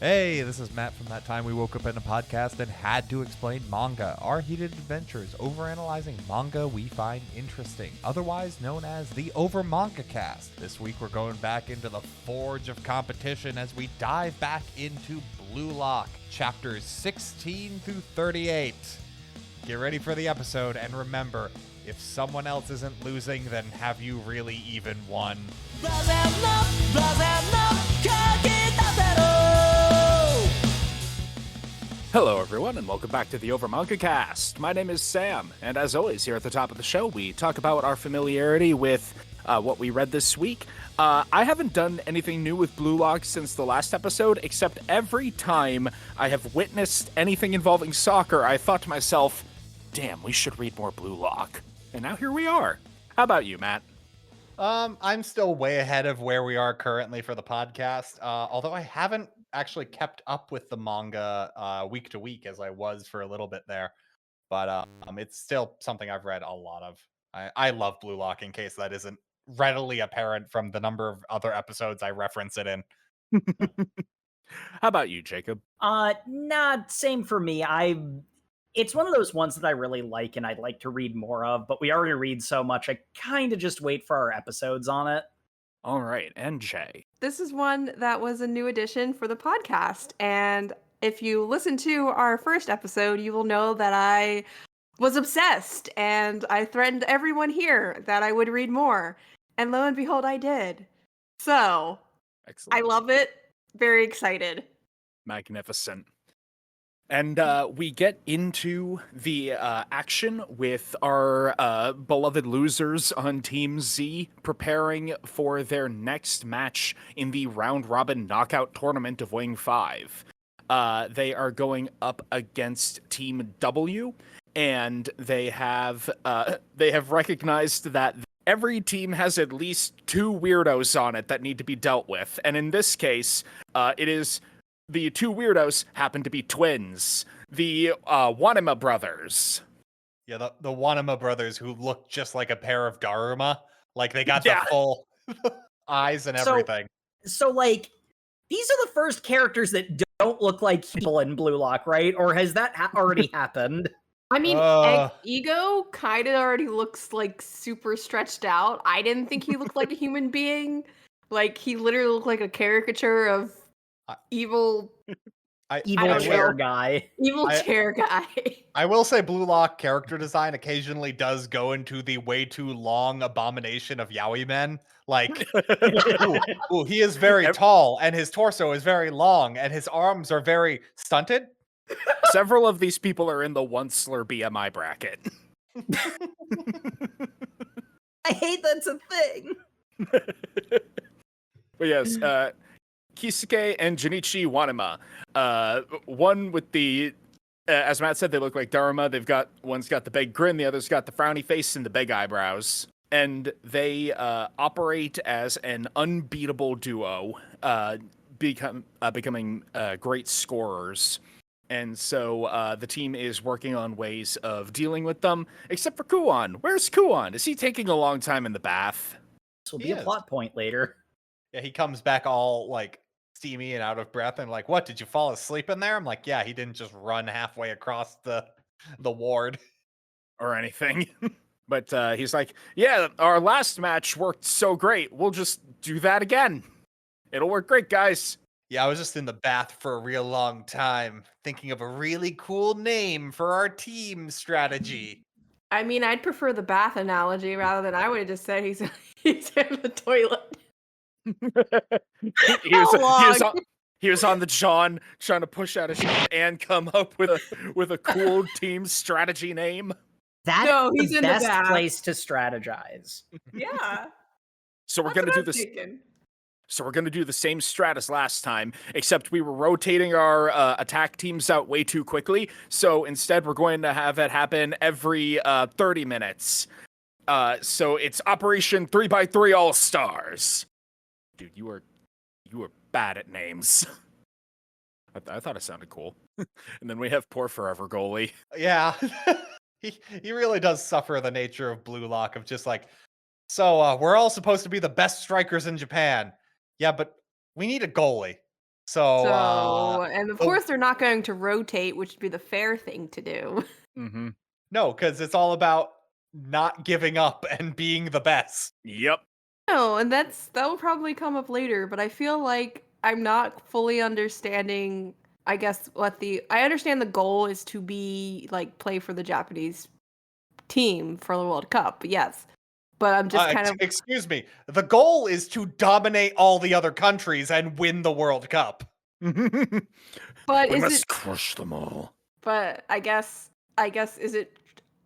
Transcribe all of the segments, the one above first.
Hey, this is Matt from That Time We Woke Up in a Podcast and Had to Explain Manga, our heated adventures overanalyzing manga we find interesting, otherwise known as the Over Manga Cast. This week we're going back into the forge of competition as we dive back into Blue Lock, chapters 16 through 38. Get ready for the episode, and remember, if someone else isn't losing, then have you really even won? Hello everyone, and welcome back to the Over Manga Cast. My name is Sam, and as always, here at the top of the show, we talk about our familiarity with what we read this week. I haven't done anything new with Blue Lock since the last episode, except every time I have witnessed anything involving soccer, I thought to myself, damn, we should read more Blue Lock. And now here we are. How about you, Matt? I'm still way ahead of where we are currently for the podcast, although I haven't actually kept up with the manga week to week as I was for a little bit there. But it's still something I've read a lot of. I love Blue Lock, in case that isn't readily apparent from the number of other episodes I reference it in. How about you, Jacob? Same for me. It's one of those ones that I really like and I'd like to read more of, but we already read so much, I kind of just wait for our episodes on it. All right, and Jay. This is one that was a new addition for the podcast, and if you listen to our first episode, you will know that I was obsessed, and I threatened everyone here that I would read more, and lo and behold, I did. So, Excellent. I love it. Very excited. Magnificent. And we get into the action with our beloved losers on Team Z preparing for their next match in the round-robin knockout tournament of Wing 5. They are going up against Team W, and they have recognized that every team has at least two weirdos on it that need to be dealt with. And in this case, it is... the two weirdos happen to be twins, the Wanema brothers. Yeah, the Wanema brothers, who look just like a pair of Daruma. Like, they got the full eyes and everything. So, like, these are the first characters that don't look like people in Blue Lock, right? Or has that already happened? I mean, Ego kind of already looks, like, super stretched out. I didn't think he looked like a human being. Like, he literally looked like a caricature of evil chair guy. Evil chair guy. I will say Blue Lock character design occasionally does go into the way too long abomination of yaoi men. Like, he is very tall, and his torso is very long, and his arms are very stunted. Several of these people are in the one-slur BMI bracket. I hate that's a thing. But yes, Kisuke and Junichi Wanema. One with the, as Matt said, they look like Daruma. One's got the big grin, the other's got the frowny face and the big eyebrows. And they operate as an unbeatable duo, becoming great scorers. And so the team is working on ways of dealing with them, except for Kuon. Where's Kuon? Is he taking a long time in the bath? This will be a plot point later. Yeah, he comes back all, like, steamy and out of breath, and like, what, did you fall asleep in there? I'm like, yeah, he didn't just run halfway across the ward or anything. But he's like, yeah, our last match worked so great, we'll just do that again. It'll work great, guys. Yeah, I was just in the bath for a real long time thinking of a really cool name for our team strategy. I mean, I'd prefer the bath analogy rather than I would have just said he's in the toilet. he was on the John trying to push out a shot and come up with a cool team strategy name. He's the best place to strategize. Yeah. So we're gonna do this. So we're gonna do the same strat as last time, except we were rotating our attack teams out way too quickly. So instead, we're going to have it happen every 30 minutes. So it's Operation 3x3 All Stars. Dude, you were bad at names. I thought it sounded cool. And then we have poor forever goalie. Yeah, he really does suffer the nature of Blue Lock of just like, so we're all supposed to be the best strikers in Japan. Yeah, but we need a goalie. So, And of course they're not going to rotate, which would be the fair thing to do. Mm-hmm. no, because it's all about not giving up and being the best. Yep. No, and that will probably come up later, but I feel like I'm not fully understanding, I guess, I understand the goal is to be, like, play for the Japanese team for the World Cup, yes. But I'm just kind of... Excuse me. The goal is to dominate all the other countries and win the World Cup. But we is must it... crush them all. But I guess, is it...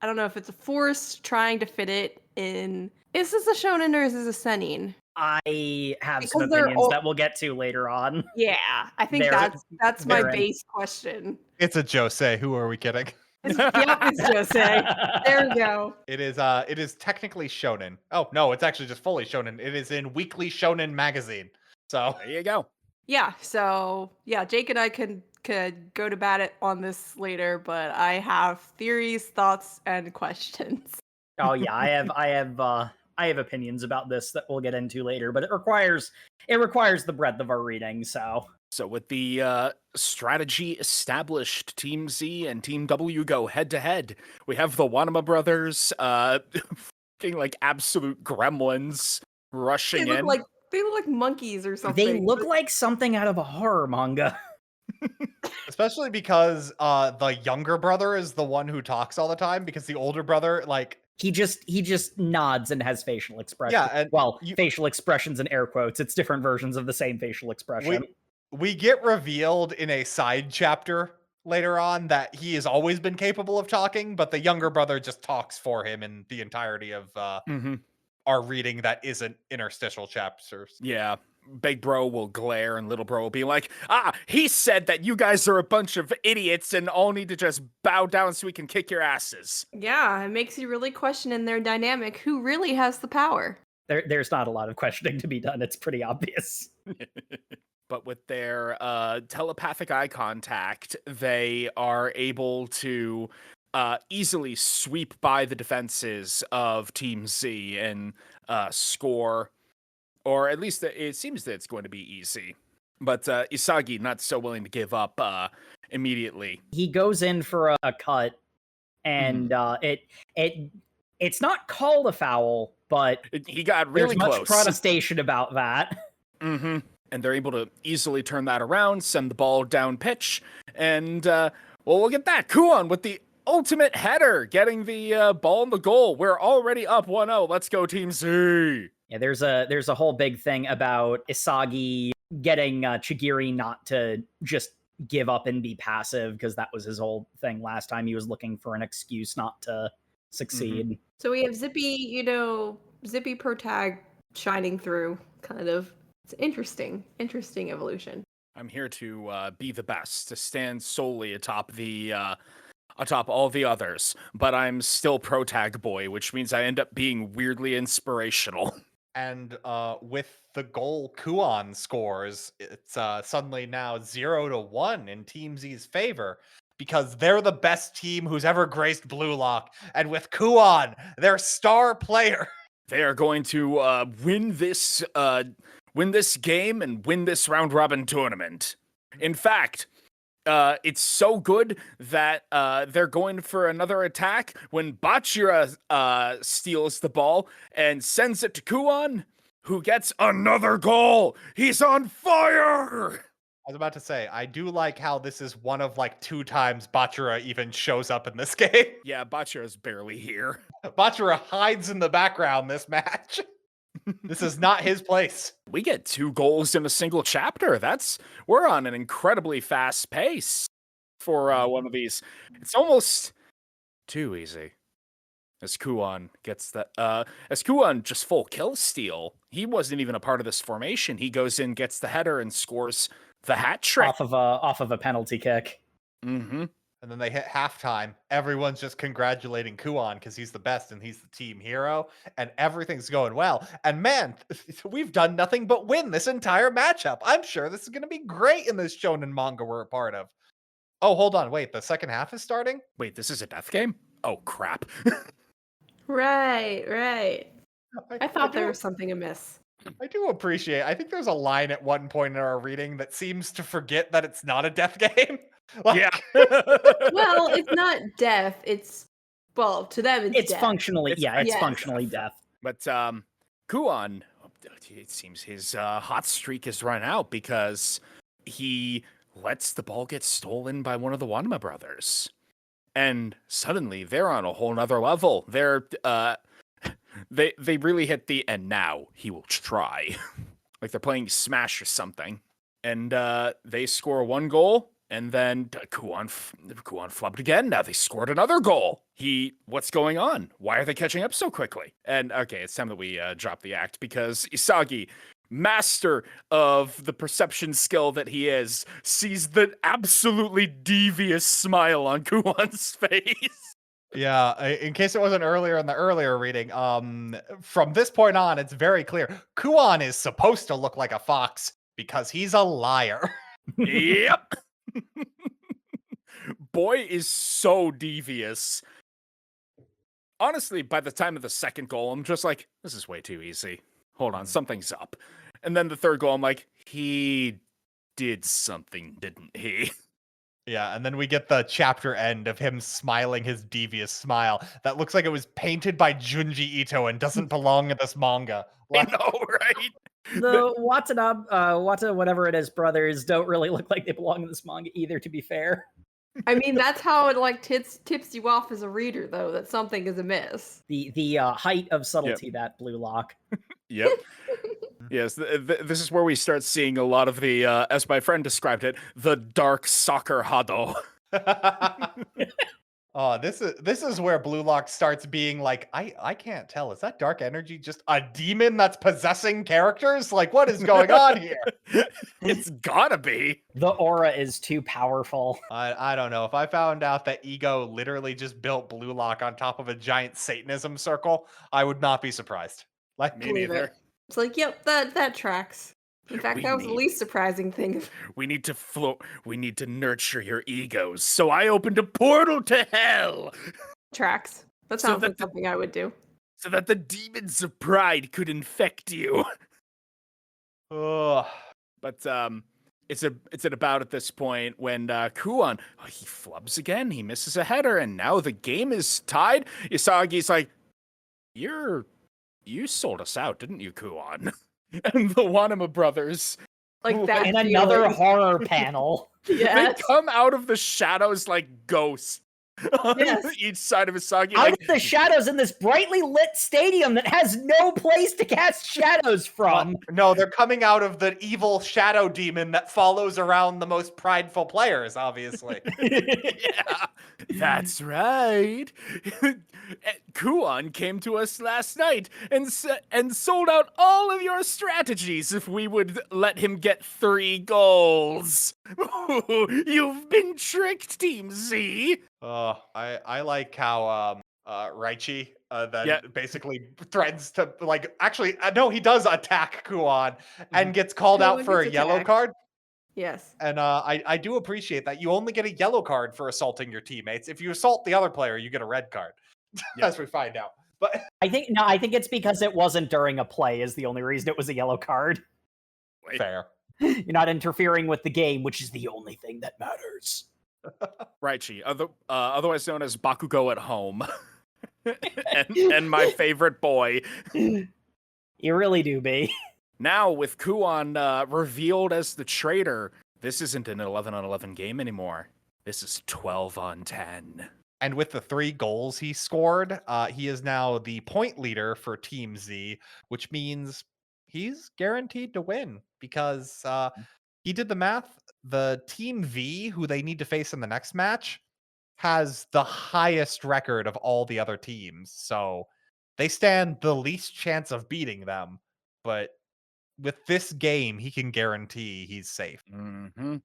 I don't know if it's a forced trying to fit it in... Is this a shonen or is this a seinen? I have some Because they're opinions that we'll get to later on. Yeah, I think that's my base question. It's a josei. Who are we kidding? Yep, it's josei. There we go. It is technically shonen. Oh, no, it's actually just fully shonen. It is in Weekly Shonen Magazine. So There you go. Yeah, so yeah, Jake and I could go to bat on this later, but I have theories, thoughts, and questions. Oh yeah, I have opinions about this that we'll get into later, but it requires the breadth of our reading, so with the strategy established, Team Z and Team W go head to head. We have the Wanama brothers, fucking like absolute gremlins rushing in. They look like monkeys or something. they look like something out of a horror manga. especially because the younger brother is the one who talks all the time, because the older brother, like, He just nods and has facial expressions. Yeah, and facial expressions in air quotes. It's different versions of the same facial expression. we get revealed in a side chapter later on that he has always been capable of talking, but the younger brother just talks for him in the entirety of our reading that isn't interstitial chapters. Yeah. Big bro will glare and little bro will be like, he said that you guys are a bunch of idiots and all need to just bow down so we can kick your asses. Yeah, it makes you really question in their dynamic who really has the power. There's not a lot of questioning to be done. It's pretty obvious. But with their telepathic eye contact, they are able to easily sweep by the defenses of Team Z and score. Or at least it seems that it's going to be easy. But Isagi not so willing to give up immediately. He goes in for a cut, and it's not called a foul, but he got really there's close. much protestation about that. Mm-hmm. And they're able to easily turn that around, send the ball down pitch, and we'll get that. Kuon with the ultimate header, getting the ball in the goal. We're already up 1-0. Let's go, Team Z. Yeah, there's a whole big thing about Isagi getting Chigiri not to just give up and be passive, because that was his whole thing last time. He was looking for an excuse not to succeed. Mm-hmm. So we have Zippy protag shining through, kind of. It's interesting evolution. I'm here to be the best, to stand solely atop all the others, but I'm still protag boy, which means I end up being weirdly inspirational. And with the goal Kuon scores, it's suddenly now 0-1 in Team Z's favor, because they're the best team who's ever graced Blue Lock. And with Kuon, their star player, they are going to win this game and win this round robin tournament. In fact, it's so good that they're going for another attack when Bachira steals the ball and sends it to Kuon, who gets another goal. He's on fire! I was about to say, I do like how this is one of like 2 times Bachira even shows up in this game. Yeah, Bachira's barely here. Bachira hides in the background this match. This is not his place. We get 2 goals in a single chapter. We're on an incredibly fast pace for one of these. It's almost too easy. As Kuon gets that, as Kuon just full kill steal. He wasn't even a part of this formation. He goes in, gets the header, and scores the hat trick off of a penalty kick. Mm-hmm. And then they hit halftime. Everyone's just congratulating Kuon because he's the best and he's the team hero, and everything's going well. And man, we've done nothing but win this entire matchup. I'm sure this is going to be great in this shonen manga we're a part of. Oh, hold on. Wait, the second half is starting? Wait, this is a death game? Oh, crap. Right. I thought there was something amiss. I do appreciate. I think there's a line at one point in our reading that seems to forget that it's not a death game. Yeah. Well, it's not death. It's well, to them it's It's death. functionally, It's yeah, it's Yes. functionally death. But Kuon, it seems his hot streak is run out because he lets the ball get stolen by one of the Wanma brothers. And suddenly they're on a whole nother level. They're they really hit the and now he will try. Like they're playing Smash or something. And they score one goal, and then Kuon flubbed again. Now they scored another goal. What's going on? Why are they catching up so quickly? And okay, it's time that we drop the act because Isagi, master of the perception skill that he is, sees the absolutely devious smile on Kuon's face. Yeah, in case it wasn't earlier in the earlier reading, from this point on, it's very clear. Kuon is supposed to look like a fox because he's a liar. Yep. Boy is so devious. Honestly, by the time of the second goal, I'm just like, this is way too easy. Hold on, something's up. And then the third goal, I'm like, he did something, didn't he? Yeah, and then we get the chapter end of him smiling his devious smile that looks like it was painted by Junji Ito and doesn't belong in this manga. I know, right? The Wata whatever it is brothers don't really look like they belong in this manga either, to be fair. I mean, that's how it like tips you off as a reader, though, that something is amiss. The height of subtlety, that blue lock. Yep. Yes, this is where we start seeing a lot of the, as my friend described it, the dark soccer hado. Oh, this is where Blue Lock starts being like, I can't tell. Is that dark energy just a demon that's possessing characters? Like, what is going on here? It's gotta be. The aura is too powerful. I don't know. If I found out that Ego literally just built Blue Lock on top of a giant Satanism circle, I would not be surprised. Like, Me Believe neither. it. It's like, yep, that tracks. In fact, We that was the need- least surprising thing. We need to we need to nurture your egos. So I opened a portal to hell Tracks. That So sounds that like the- something I would do. so that the demons of pride could infect you. ugh. But it's at about at this point when Kuon, he flubs again. He misses a header, and now the game is tied. Isagi's like, you sold us out, didn't you, Kuon? And the Wanama brothers, Like that. In another feeling. horror panel. Yes. they come out of the shadows like ghosts on Yes. each side of Isagi. Out Like, of the shadows in this brightly lit stadium that has no place to cast shadows from. No, they're coming out of the evil shadow demon that follows around the most prideful players, obviously. yeah, that's right. Kuon came to us last night and sold out all of your strategies if we would let him get 3 goals. You've been tricked, Team Z. I like how Raichi then Yeah. basically threatens to no, he does attack Kuon and gets called out Kuon for a gets yellow attacked. card. Yes. And I do appreciate that. You only get a yellow card for assaulting your teammates. If you assault the other player, you get a red card. Yeah. As we find out. But I think it's because it wasn't during a play is the only reason it was a yellow card. Wait, fair. You're not interfering with the game, which is the only thing that matters. Raichi, otherwise known as Bakugo at home, and my favorite boy. You really do, be. Now, with Kuon revealed as the traitor, this isn't an 11-on-11 game anymore. This is 12-on-10. And with the 3 goals he scored, he is now the point leader for Team Z, which means he's guaranteed to win because he did the math. The Team V, who they need to face in the next match, has the highest record of all the other teams. So they stand the least chance of beating them. But with this game, he can guarantee he's safe. Mm-hmm.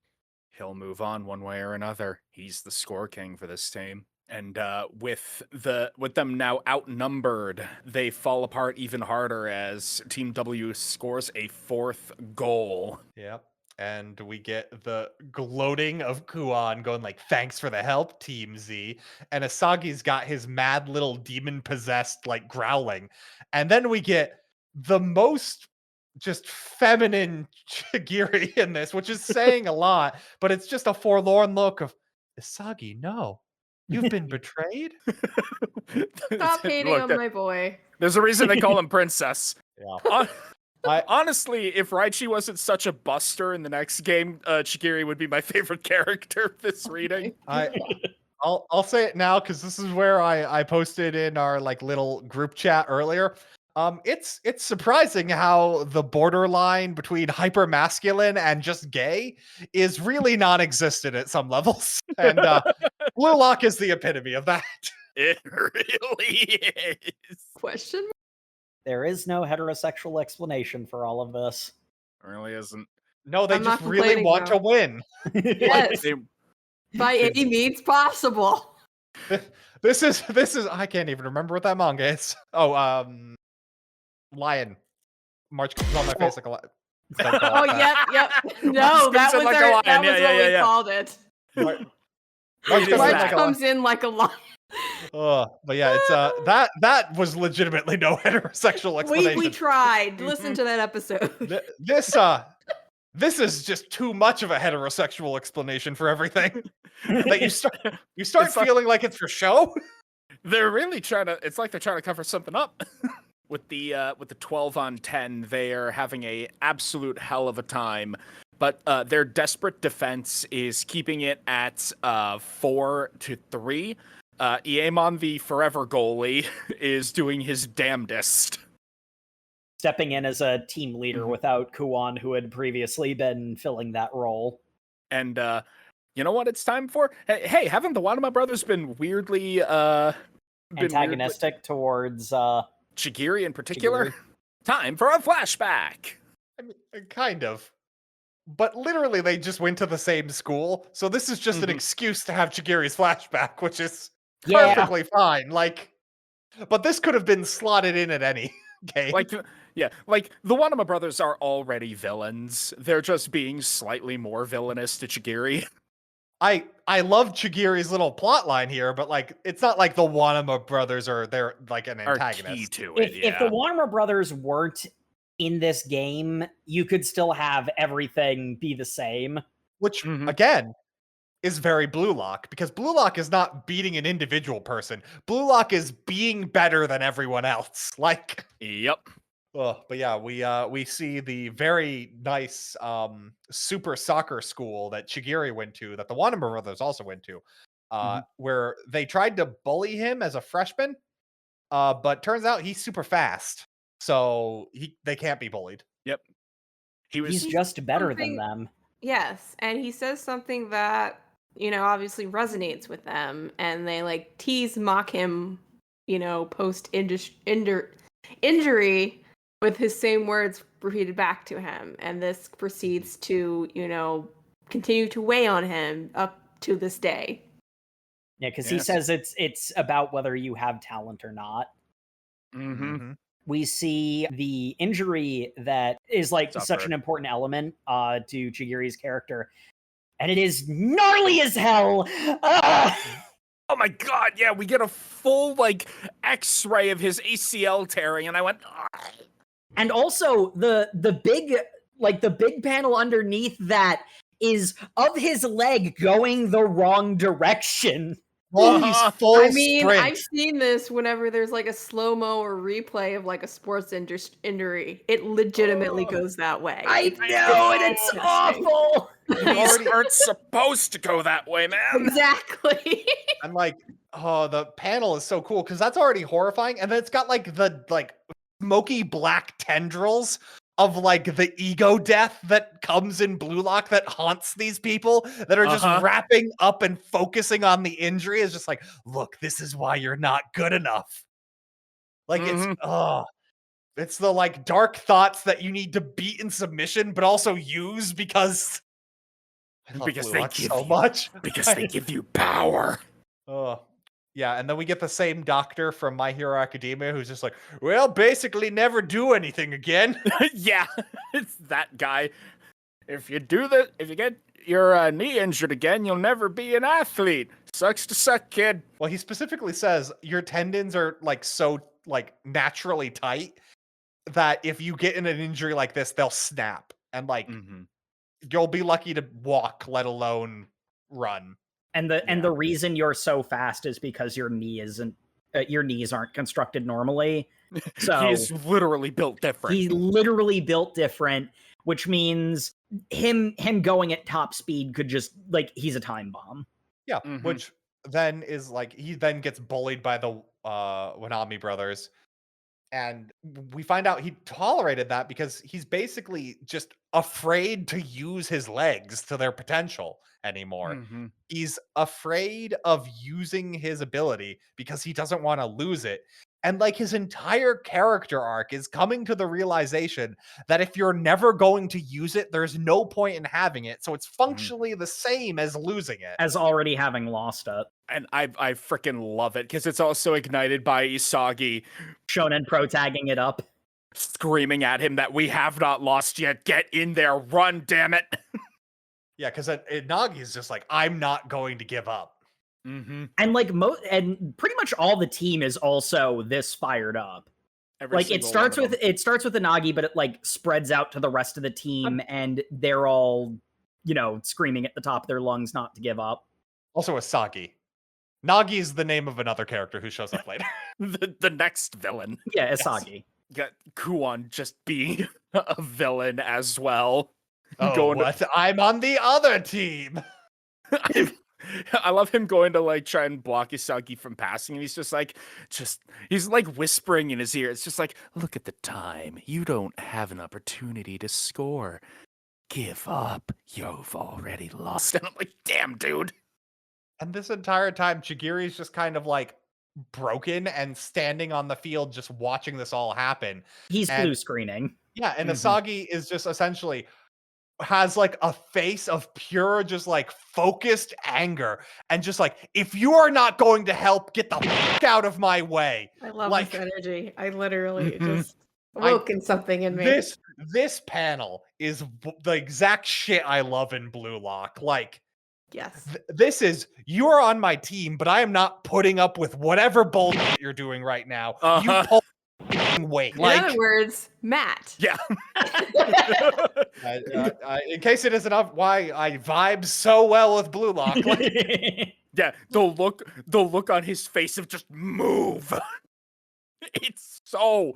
He'll move on one way or another. He's the score king for this team. And with them now outnumbered, they fall apart even harder as Team W scores a 4th goal. Yep. And we get the gloating of Kuon going like, thanks for the help, Team Z. And Asagi's got his mad little demon-possessed, like, growling. And then we get the most just feminine Chigiri in this, which is saying a lot, but it's just a forlorn look of Isagi, no. You've been betrayed? Stop hating Look, on my boy. there's a reason they call him Princess. Yeah. Honestly, if Raichi wasn't such a buster in the next game, Chigiri would be my favorite character of this reading. I'll say it now because this is where I posted in our like little group chat earlier. It's surprising how the borderline between hyper masculine and just gay is really non-existent at some levels, and Blue Lock is the epitome of that. It really is. Question? There is no heterosexual explanation for all of this. It really isn't. No, they I'm not just really complaining, want though. to win. Yes, They- by any means possible. This is I can't even remember what that manga is. Oh, Lion. March comes on my face like a lion. Oh, yep. No, March that comes in was, like a lion. that was Yeah, what we yeah. called it. March It is comes in March that. like a lion. comes in like a lion. But yeah, it's that was legitimately no heterosexual explanation. We tried. Listen to that episode. This is just too much of a heterosexual explanation for everything. That you start It's like- feeling like it's for show. They're really trying to. It's like they're trying to cover something up. With the 12 on 10, they are having a absolute hell of a time. But their desperate defense is keeping it at 4-3. Iemon, the forever goalie, is doing his damnedest. Stepping in as a team leader without Kuon, who had previously been filling that role. And you know what it's time for? Hey, haven't the Wanama brothers been weirdly Antagonistic towards Chigiri in particular? Chigiri. Time for a flashback. I mean, kind of. But literally, they just went to the same school. So this is just an excuse to have Chigiri's flashback, which is perfectly fine. Like, but this could have been slotted in at any game. Like the Wanama brothers are already villains. They're just being slightly more villainous to Chigiri. I love Chigiri's little plot line here, but like, it's not like the Wanama brothers they're like an Are key antagonist. to it. if the Warner brothers weren't in this game, you could still have everything be the same. Which, Mhm. again, is very Blue Lock, because Blue Lock is not beating an individual person. Blue Lock is being better than everyone else. Like, Yep. but yeah, we see the very nice super soccer school that Chigiri went to, that the Wanama brothers also went to, where they tried to bully him as a freshman, but turns out he's super fast, so they can't be bullied. Yep. He's just better than something- them. Yes, and he says something that, obviously resonates with them, and they like tease, mock him, post injury with his same words repeated back to him, and this proceeds to, continue to weigh on him up to this day. Yeah, because he Yes. says it's about whether you have talent or not. Mm-hmm. We see the injury that is like such Suffer. an important element to Chigiri's character, and it is gnarly as hell. Oh my god, yeah, we get a full like X-ray of his ACL tearing, and I went, "Ugh." And also the big panel underneath that is of his leg going the wrong direction. Well, he's full I mean, sprint. I've seen this whenever there's like a slow-mo or replay of like a sports injury. It legitimately goes that way. I It's know, and it's disgusting. awful. These aren't supposed to go that way, man. Exactly. I'm like, oh, the panel is so cool because that's already horrifying, and then it's got like the smoky black tendrils of like the ego death that comes in Blue Lock that haunts these people that are just wrapping up and focusing on the injury. Is just like, look, this is why you're not good enough. Like it's the like dark thoughts that you need to beat in submission, but also use because I love Because Blue they Lock give so you- much. Because they give you power. Oh, yeah, and then we get the same doctor from My Hero Academia who's just like, well, basically never do anything again. Yeah, it's that guy. If you get your knee injured again, you'll never be an athlete. Sucks to suck, kid. Well, he specifically says your tendons are like so like naturally tight that if you get in an injury like this, they'll snap. And like Mhm. you'll be lucky to walk, let alone run. And Yeah. the reason you're so fast is because your knees aren't constructed normally. So He's literally built different. he's literally built different, which means him going at top speed could just like he's a time bomb. Yeah, Mhm. which then is like he then gets bullied by the Wanami brothers. And we find out he tolerated that because he's basically just afraid to use his legs to their potential anymore. Mhm. He's afraid of using his ability because he doesn't want to lose it. And like his entire character arc is coming to the realization that if you're never going to use it, there's no point in having it. So it's functionally the same as losing it. As already having lost it. And I freaking love it because it's also ignited by Isagi Shonen Pro tagging it up. screaming at him that we have not lost yet. Get in there, run, damn it. Yeah, because Nagi's just like, I'm not going to give up. Mm-hmm. And like and pretty much all the team is also this fired up. Like it starts with Inagi, but it like spreads out to the rest of the team, and they're all, screaming at the top of their lungs not to give up. Also Isagi. Nagi is the name of another character who shows up later. the next villain. Yeah, Isagi. Got Kuon just being a villain as well. Oh, what? I'm on the other team. I love him going to like try and block Isagi from passing, and he's he's like whispering in his ear. It's just like, look at the time. You don't have an opportunity to score. Give up. You've already lost. And I'm like, damn, dude. And this entire time, Chigiri's just kind of like broken and standing on the field, just watching this all happen. He's blue screening. Yeah, and Isagi is just essentially has like a face of pure, just like focused anger, and just like, if you are not going to help, get the fuck out of my way. I love like this energy. I literally just awoken something in me. This panel is the exact shit I love in Blue Lock. Like, yes, this is, you are on my team, but I am not putting up with whatever bullshit you're doing right now. You pull weight. In other words, Matt. Yeah. In case it isn't up, why I vibe so well with Blue Lock. Yeah, the look on his face of just move. It's so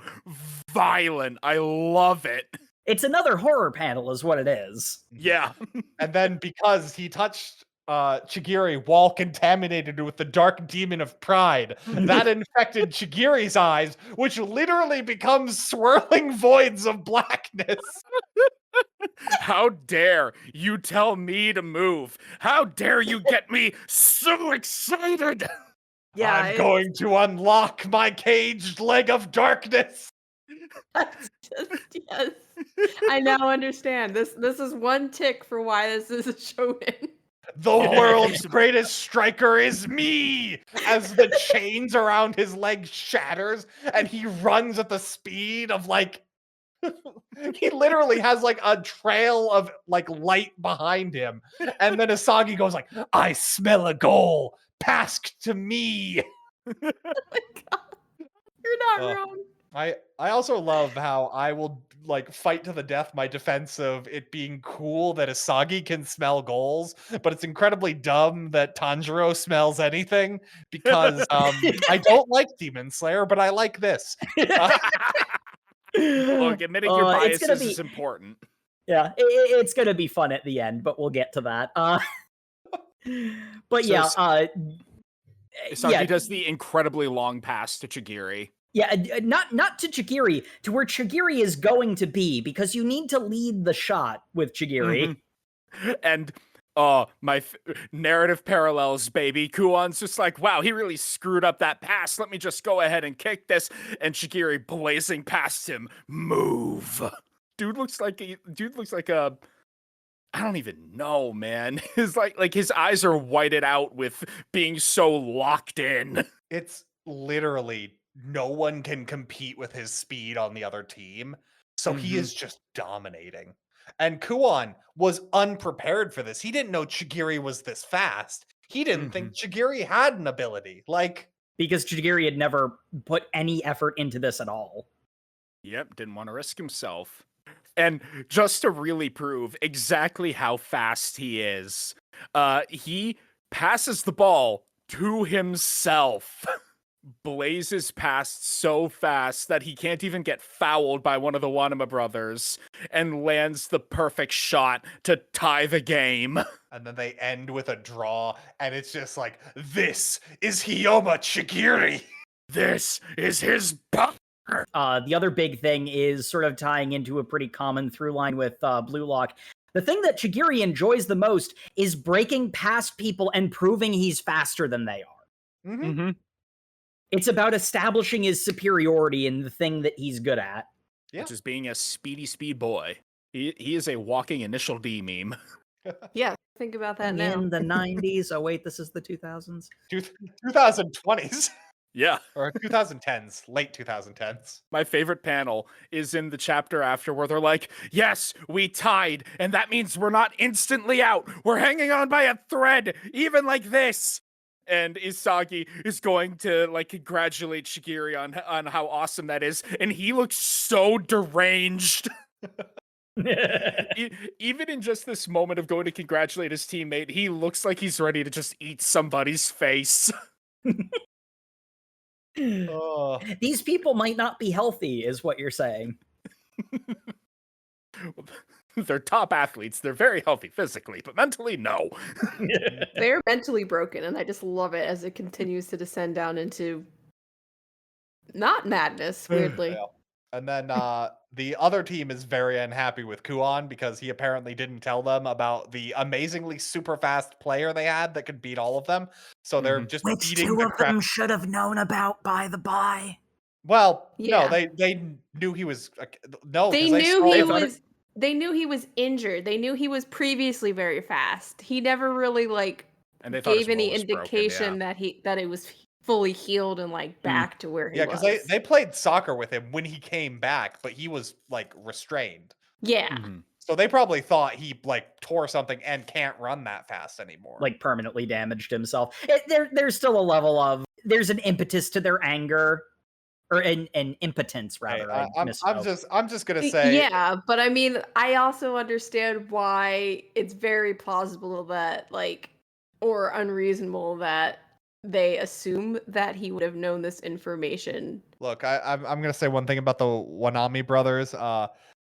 violent. I love it. It's another horror panel is what it is. Yeah. And then because he touched Chigiri while contaminated with the dark demon of pride, that infected Chigiri's eyes, which literally becomes swirling voids of blackness. How dare you tell me to move? How dare you get me so excited? Yeah, I'm going to unlock my caged leg of darkness. Yes, I now understand. This is one tick for why this is a shonen. The world's greatest striker is me! As the chains around his leg shatters and he runs at the speed of like he literally has like a trail of like light behind him. And then Isagi goes like, I smell a goal. Pass to me. Oh my God. You're not wrong. I also love how I will like fight to the death my defense of it being cool that Isagi can smell goals, but it's incredibly dumb that Tanjiro smells anything because I don't like Demon Slayer, but I like this. Look, admitting your biases is important. Yeah, it's gonna be fun at the end, but we'll get to that. But So yeah, Isagi does the incredibly long pass to Chigiri. Yeah, not to Chigiri, to where Chigiri is going to be, because you need to lead the shot with Chigiri. Mm-hmm. And my narrative parallels, baby. Kuon's just like, wow, he really screwed up that pass. Let me just go ahead and kick this. And Chigiri blazing past him. Move. Dude looks like a I don't even know, man. His like his eyes are whited out with being so locked in. It's literally no one can compete with his speed on the other team. So he is just dominating. And Kuon was unprepared for this. He didn't know Chigiri was this fast. He didn't think Chigiri had an ability. Like, because Chigiri had never put any effort into this at all. Yep, didn't want to risk himself. And just to really prove exactly how fast he is, he passes the ball to himself. Blazes past so fast that he can't even get fouled by one of the Wanama brothers, and lands the perfect shot to tie the game. And then they end with a draw, and it's just like, this is Hiyoma Chigiri. This is his power. The other big thing is sort of tying into a pretty common through line with Blue Lock. The thing that Chigiri enjoys the most is breaking past people and proving he's faster than they are. Mm-hmm. It's about establishing his superiority in the thing that he's good at. Yeah. Which is being a speed boy. He is a walking initial D meme. Yeah, think about that now. In the 90s. Oh, wait, this is the 2000s. 2020s. Yeah. Or 2010s, late 2010s. My favorite panel is in the chapter after where they're like, yes, we tied, and that means we're not instantly out. We're hanging on by a thread, even like this. And Isagi is going to like congratulate Chigiri on how awesome that is, and he looks so deranged. Even in just this moment of going to congratulate his teammate, he looks like he's ready to just eat somebody's face. Oh. These people might not be healthy, is what you're saying. They're top athletes. They're very healthy physically, but mentally, no. They're mentally broken, and I just love it as it continues to descend down into not madness, weirdly. Yeah. And then the other team is very unhappy with Kuon because he apparently didn't tell them about the amazingly super fast player they had that could beat all of them. So they're just beating the crap. should have known about, by the by. Well, Yeah. no, they knew he was no. They 'cause knew saw he him- was. They knew he was injured. They knew he was previously very fast. He never really And they thought gave his any will was broken, indication yeah. that it was fully healed and back to where he Yeah, was. because they played soccer with him when he came back, but he was restrained. Yeah. Mhm. So they probably thought he tore something and can't run that fast anymore. Permanently damaged himself. There's still a level of, there's an impetus to their anger, or an impotence rather. Hey, I'm just gonna Y- say, Yeah, but I mean, I also understand why it's very plausible that or unreasonable that they assume that he would have known this information. look, I'm gonna say one thing about the Wanami brothers.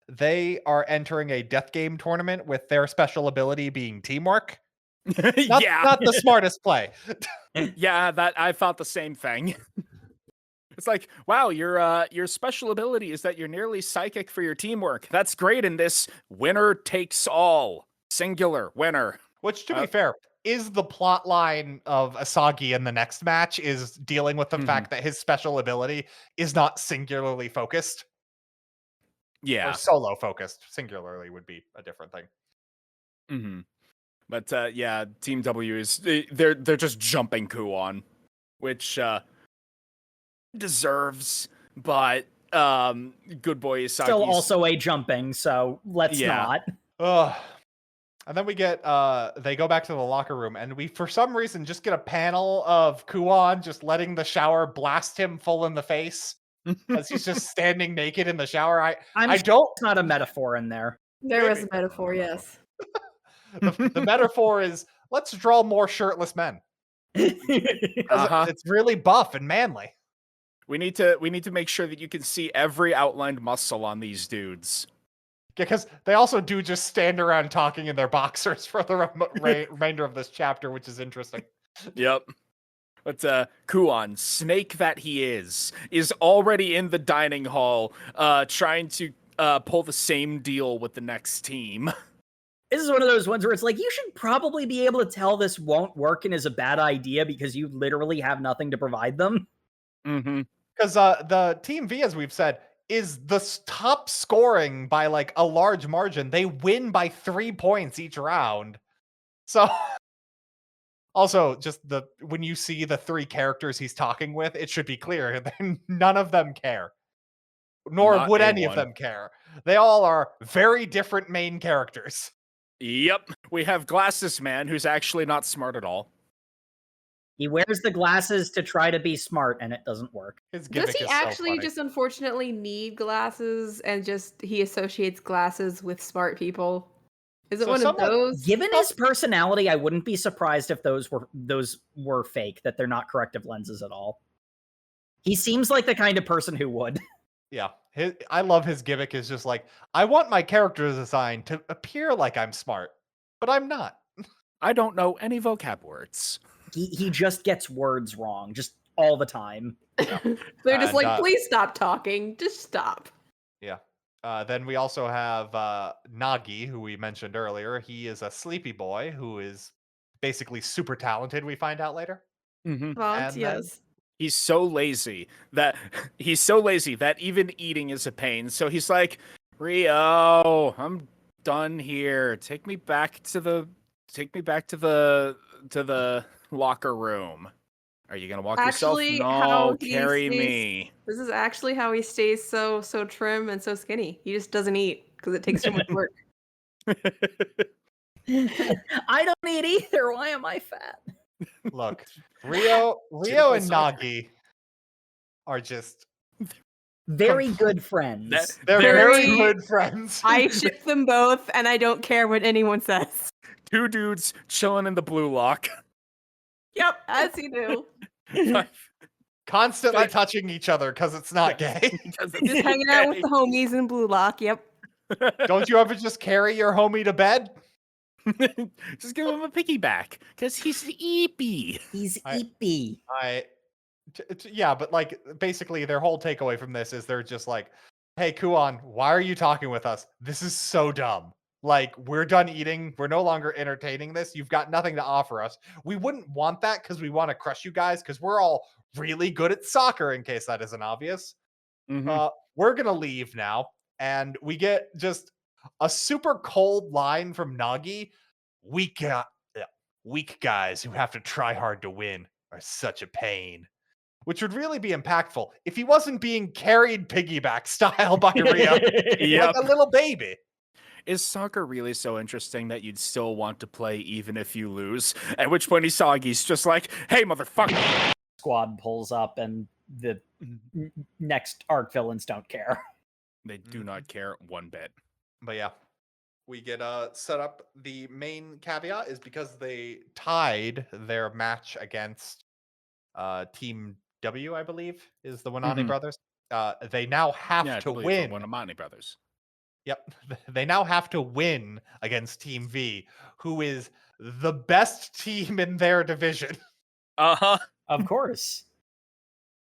They are entering a death game tournament with their special ability being teamwork. Yeah. Not the smartest play. Yeah, that I thought the same thing. It's like, wow, your special ability is that you're nearly psychic for your teamwork. That's great in this winner takes all. Singular winner. Which, to be fair, is the plot line of Asagi in the next match, is dealing with the fact that his special ability is not singularly focused. Yeah. Or solo focused. Singularly would be a different thing. Mm-hmm. But yeah, Team W is they're just jumping Kuon, which deserves, but good boy Isagi's Still also a jumping, so let's not. Ugh. And then we get they go back to the locker room, and we for some reason just get a panel of Kuon just letting the shower blast him full in the face as he's just standing naked in the shower. I don't. It's not a metaphor in there. There was a metaphor, yes. The metaphor is let's draw more shirtless men. It's really buff and manly. We need to make sure that you can see every outlined muscle on these dudes. Because they also do just stand around talking in their boxers for the remainder of this chapter, which is interesting. Yep. But Kuon, snake that he is already in the dining hall, trying to pull the same deal with the next team. This is one of those ones where it's like, you should probably be able to tell this won't work and is a bad idea because you literally have nothing to provide them. Mm-hmm. Because the Team V, as we've said, is the top scoring by a large margin. They win by 3 points each round. So also just when you see the 3 characters he's talking with, it should be clear that none of them care. Nor Not would any A1. of them care. They all are very different main characters. Yep. We have Glasses Man, who's actually not smart at all. He wears the glasses to try to be smart, and it doesn't work. His Does gimmick he is so actually funny. just unfortunately need glasses and just he associates glasses with smart people? Is it So one of someone- those? Given his personality, I wouldn't be surprised if those were fake, that they're not corrective lenses at all. He seems like the kind of person who would. Yeah, I love his gimmick is just like, I want my character design to appear like I'm smart, but I'm not. I don't know any vocab words. He just gets words wrong, just all the time. They're just And, like, please stop talking. Just stop. Yeah. Then we also have Nagi, who we mentioned earlier. He is a sleepy boy who is basically super talented, we find out later. Mm-hmm. Well, And then- yes. He's so lazy that even eating is a pain. So he's like, Rio, I'm done here. Take me back to the locker room. Are you gonna walk Actually, yourself? how No, he carry stays- me. This is actually how he stays so trim and so skinny. He just doesn't eat because it takes so much work. I don't eat either. Why am I fat? Look, Rio play and soccer. Nagi are just Very good friends. they're Very- very good friends. I ship them both, and I don't care what anyone says. Two dudes chilling in the blue lock. Yep, as you do. Constantly Got- touching each other because it's not gay. Just hanging out with the homies in Blue Lock. Yep. Don't you ever just carry your homie to bed? Just give him a piggyback, because he's eepy. He's I- eepy. Yeah, but like basically their whole takeaway from this is they're just like, hey, Kuon, why are you talking with us? This is so dumb. Like, we're done eating. We're no longer entertaining this. You've got nothing to offer us. We wouldn't want that because we want to crush you guys because we're all really good at soccer, in case that isn't obvious. Mhm. We're going to leave now. And we get just a super cold line from Nagi. Weak guys who have to try hard to win are such a pain. Which would really be impactful if he wasn't being carried piggyback style by Rio Yep. like a little baby. Is soccer really so interesting that you'd still want to play even if you lose? At which point Isagi's just like, hey, motherfucker. Squad pulls up, and the next arc villains don't care. They do not care one bit. But yeah, we get set up. The main caveat is because they tied their match against Team W, I believe, is the Wanani Mhm. brothers. They now have Yeah, I to believe win. the Wanamani brothers. Yep. They now have to win against Team V, who is the best team in their division. Uh-huh. Of course.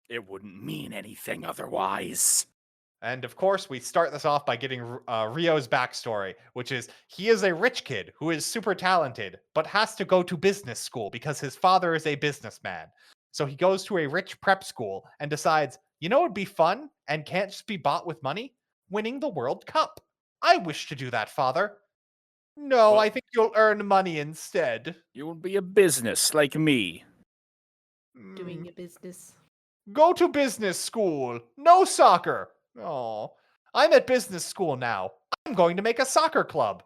It wouldn't mean anything otherwise. And of course, we start this off by getting Rio's backstory, which is he is a rich kid who is super talented, but has to go to business school because his father is a businessman. So he goes to a rich prep school and decides, you know, it'd be fun and can't just be bought with money? Winning the World Cup. I wish to do that, father. No, Well- I think you'll earn money instead. You will be a business like me. Doing your business. Go to business school. No soccer. Oh, I'm at business school now. I'm going to make a soccer club.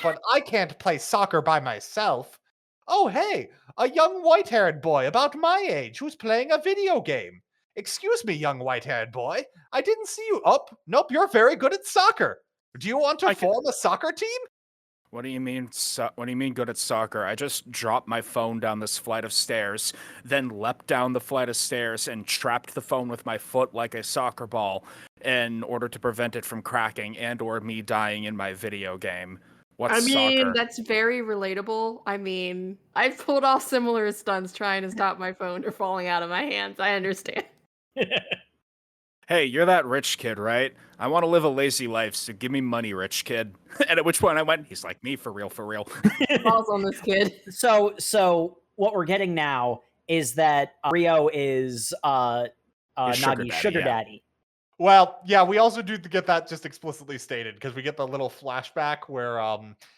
But I can't play soccer by myself. Oh, hey, a young white-haired boy about my age who's playing a video game. Excuse me, young white-haired boy. I didn't see you. Oh, nope, you're very good at soccer. Do you want to I can- form a soccer team? What do you mean? What do you mean good at soccer? I just dropped my phone down this flight of stairs, then leapt down the flight of stairs and trapped the phone with my foot like a soccer ball in order to prevent it from cracking and/or me dying in my video game. What's I mean, soccer? that's very relatable. I mean, I've pulled off similar stunts trying to stop my phone from falling out of my hands. I understand. Hey, you're that rich kid, right? I want to live a lazy life, so give me money, rich kid. And at which point I went, he's like me, for real, for real. Balls on this kid. So what we're getting now is that Rio is His sugar Nagi's daddy, sugar yeah. daddy. Well, yeah, we also do get that just explicitly stated because we get the little flashback where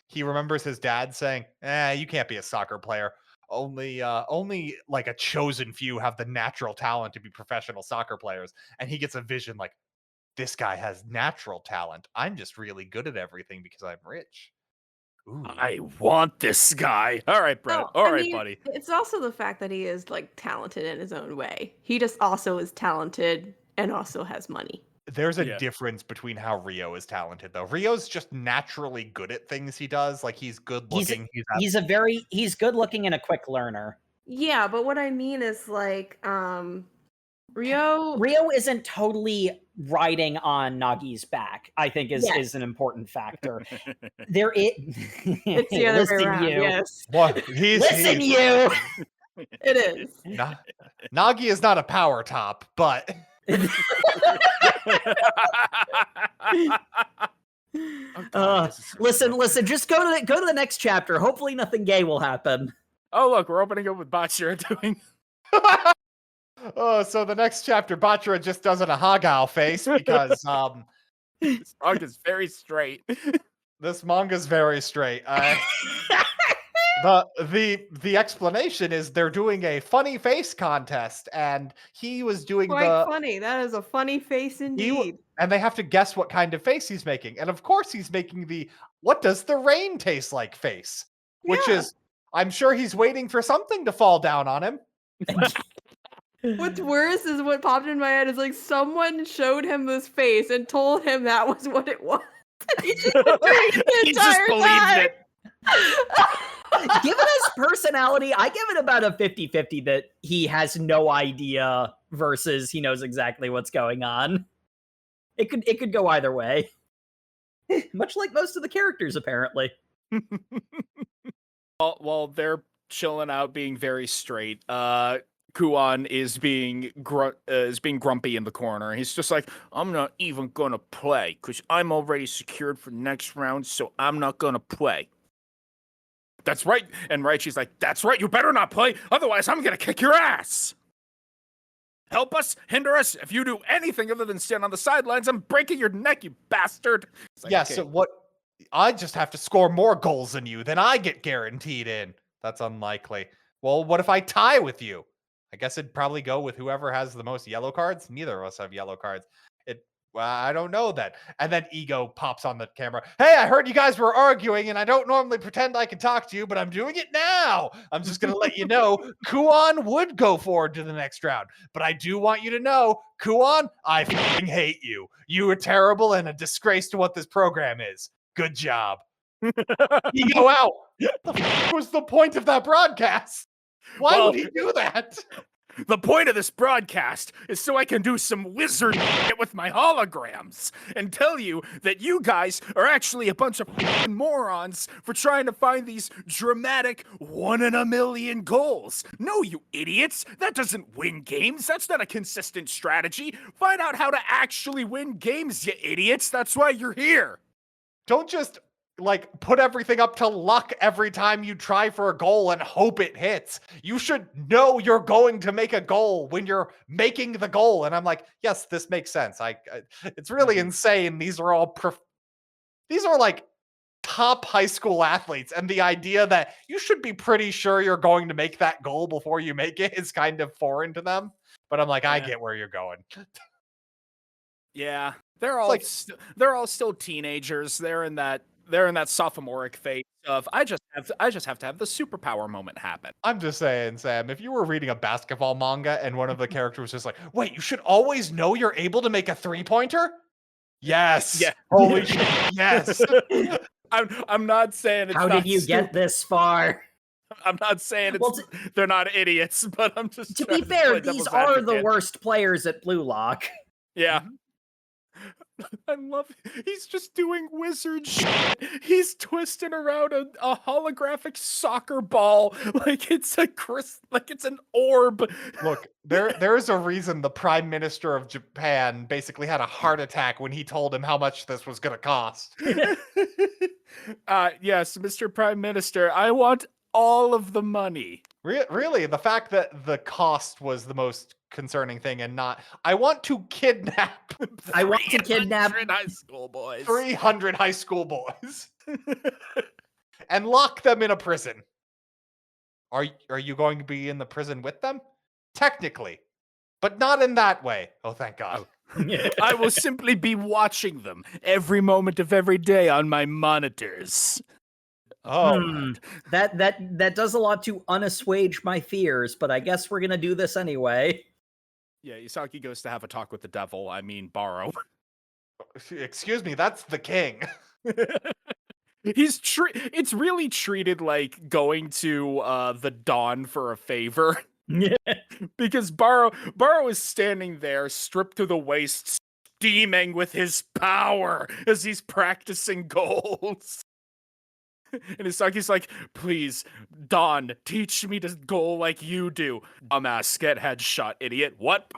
he remembers his dad saying, you can't be a soccer player. Only like a chosen few have the natural talent to be professional soccer players. And he gets a vision like, this guy has natural talent. I'm just really good at everything because I'm rich. Ooh. I want this guy. All right, Brett. No, All I right, mean, buddy. it's also the fact that he is like talented in his own way. He just also is talented and also has money. There's a Yeah. difference between how Rio is talented, though. Rio's just naturally good at things he does. Like, he's good looking. He's good looking and a quick learner. Yeah, but what I mean is like Rio isn't totally riding on Nagi's back, I think is an important factor. There is it's the other way listen, around. you. Yes, What? Listen, you. it is. Nagi is not a power top, but Listen. Just go to the next chapter. Hopefully, nothing gay will happen. Oh, look, we're opening up with Bachira doing. Oh, so the next chapter, Bachira just does an Ahagao face because This dog is very straight. this manga's very straight. The explanation is they're doing a funny face contest, and he was doing Quite funny. That is a funny face indeed. and they have to guess what kind of face he's making. And of course he's making the what does the rain taste like face, which is I'm sure he's waiting for something to fall down on him. What's worse is what popped in my head is like someone showed him this face and told him that was what it was. He just, He just believed it. Given his personality, I give it about a 50-50 that he has no idea versus he knows exactly what's going on. It could go either way. Much like most of the characters, apparently. While they're chilling out, being very straight, Kuon is being grumpy in the corner. He's just like, I'm not even gonna play because I'm already secured for next round, so I'm not gonna play. That's right. And Raichi's like, that's right, you better not play, otherwise I'm gonna kick your ass. Help us, hinder us. If you do anything other than stand on the sidelines, I'm breaking your neck, you bastard. Like, Yeah, okay. so what? I just have to score more goals than you, then I get guaranteed in. That's unlikely. Well, what if I tie with you? I guess it'd probably go with whoever has the most yellow cards. Neither of us have yellow cards. Well, I don't know that. And then Ego pops on the camera. Hey, I heard you guys were arguing, and I don't normally pretend I can talk to you, but I'm doing it now. I'm just going to let you know Kuon would go forward to the next round. But I do want you to know, Kuon, I fucking hate you. You are terrible and a disgrace to what this program is. Good job. Ego out. What was the point of that broadcast? Why would he do that? The point of this broadcast is so I can do some wizard shit with my holograms and tell you that you guys are actually a bunch of morons for trying to find these dramatic 1 in a million goals. No, you idiots. That doesn't win games. That's not a consistent strategy. Find out how to actually win games, you idiots. That's why you're here. Don't just put everything up to luck every time you try for a goal and hope it hits. You should know you're going to make a goal when you're making the goal. And I'm like, yes, this makes sense. It's really insane. These are all these are like top high school athletes, and the idea that you should be pretty sure you're going to make that goal before you make it is kind of foreign to them. But I'm like, I get where you're going. Yeah, they're all still teenagers. They're in that sophomoric phase of I just have to have the superpower moment happen. I'm just saying, Sam, if you were reading a basketball manga and one of the characters was just like, wait, you should always know you're able to make a 3-pointer? Yes. Yeah. Holy shit. Yes. I'm not saying it's How not did you get this far? I'm not saying it's Well, they're not idiots, but I'm just To trying be fair, play these devil's are the advocate. worst players at Blue Lock. Yeah. I love he's just doing wizard shit. He's twisting around a holographic soccer ball like it's an orb. Look, there is a reason the Prime Minister of Japan basically had a heart attack when he told him how much this was going to cost. Yes, Mr. Prime Minister, I want all of the money. Really, the fact that the cost was the most concerning thing and not, I want to kidnap. I want to kidnap 300 high school boys. 300 high school boys and lock them in a prison. Are you going to be in the prison with them? Technically, but not in that way. Oh, thank God. I will simply be watching them every moment of every day on my monitors. Oh, That does a lot to unassuage my fears, but I guess we're gonna do this anyway. Yeah, Isagi goes to have a talk with the devil. I mean, Baro. excuse me, that's the king. It's really treated like going to the Dawn for a favor. Because Baro is standing there, stripped to the waist, steaming with his power as he's practicing goals. And Isagi's like, please, Dawn, teach me to goal like you do. Dumbass, get headshot, idiot. What?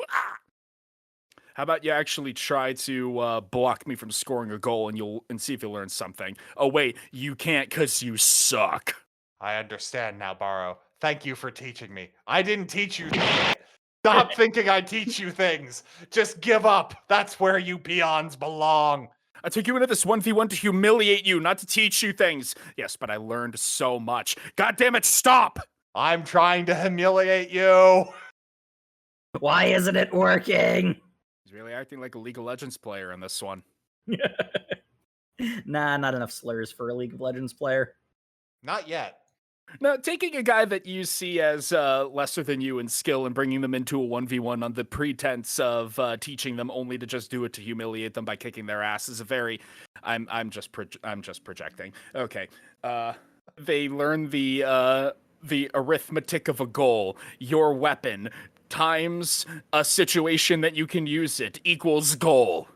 How about you actually try to block me from scoring a goal and see if you'll learn something. Oh wait, you can't because you suck. I understand now, Baro. Thank you for teaching me. I didn't teach you. Stop thinking I teach you things. Just give up. That's where you peons belong. I took you into this 1v1 to humiliate you, not to teach you things. Yes, but I learned so much. God damn it, stop! I'm trying to humiliate you. Why isn't it working? He's really acting like a League of Legends player in this one. Nah, not enough slurs for a League of Legends player. Not yet. Now, taking a guy that you see as lesser than you in skill and bringing them into a 1v1 on the pretense of teaching them only to just do it to humiliate them by kicking their ass is a very... I'm just projecting. Okay. They learn the arithmetic of a goal. Your weapon times a situation that you can use it equals goal.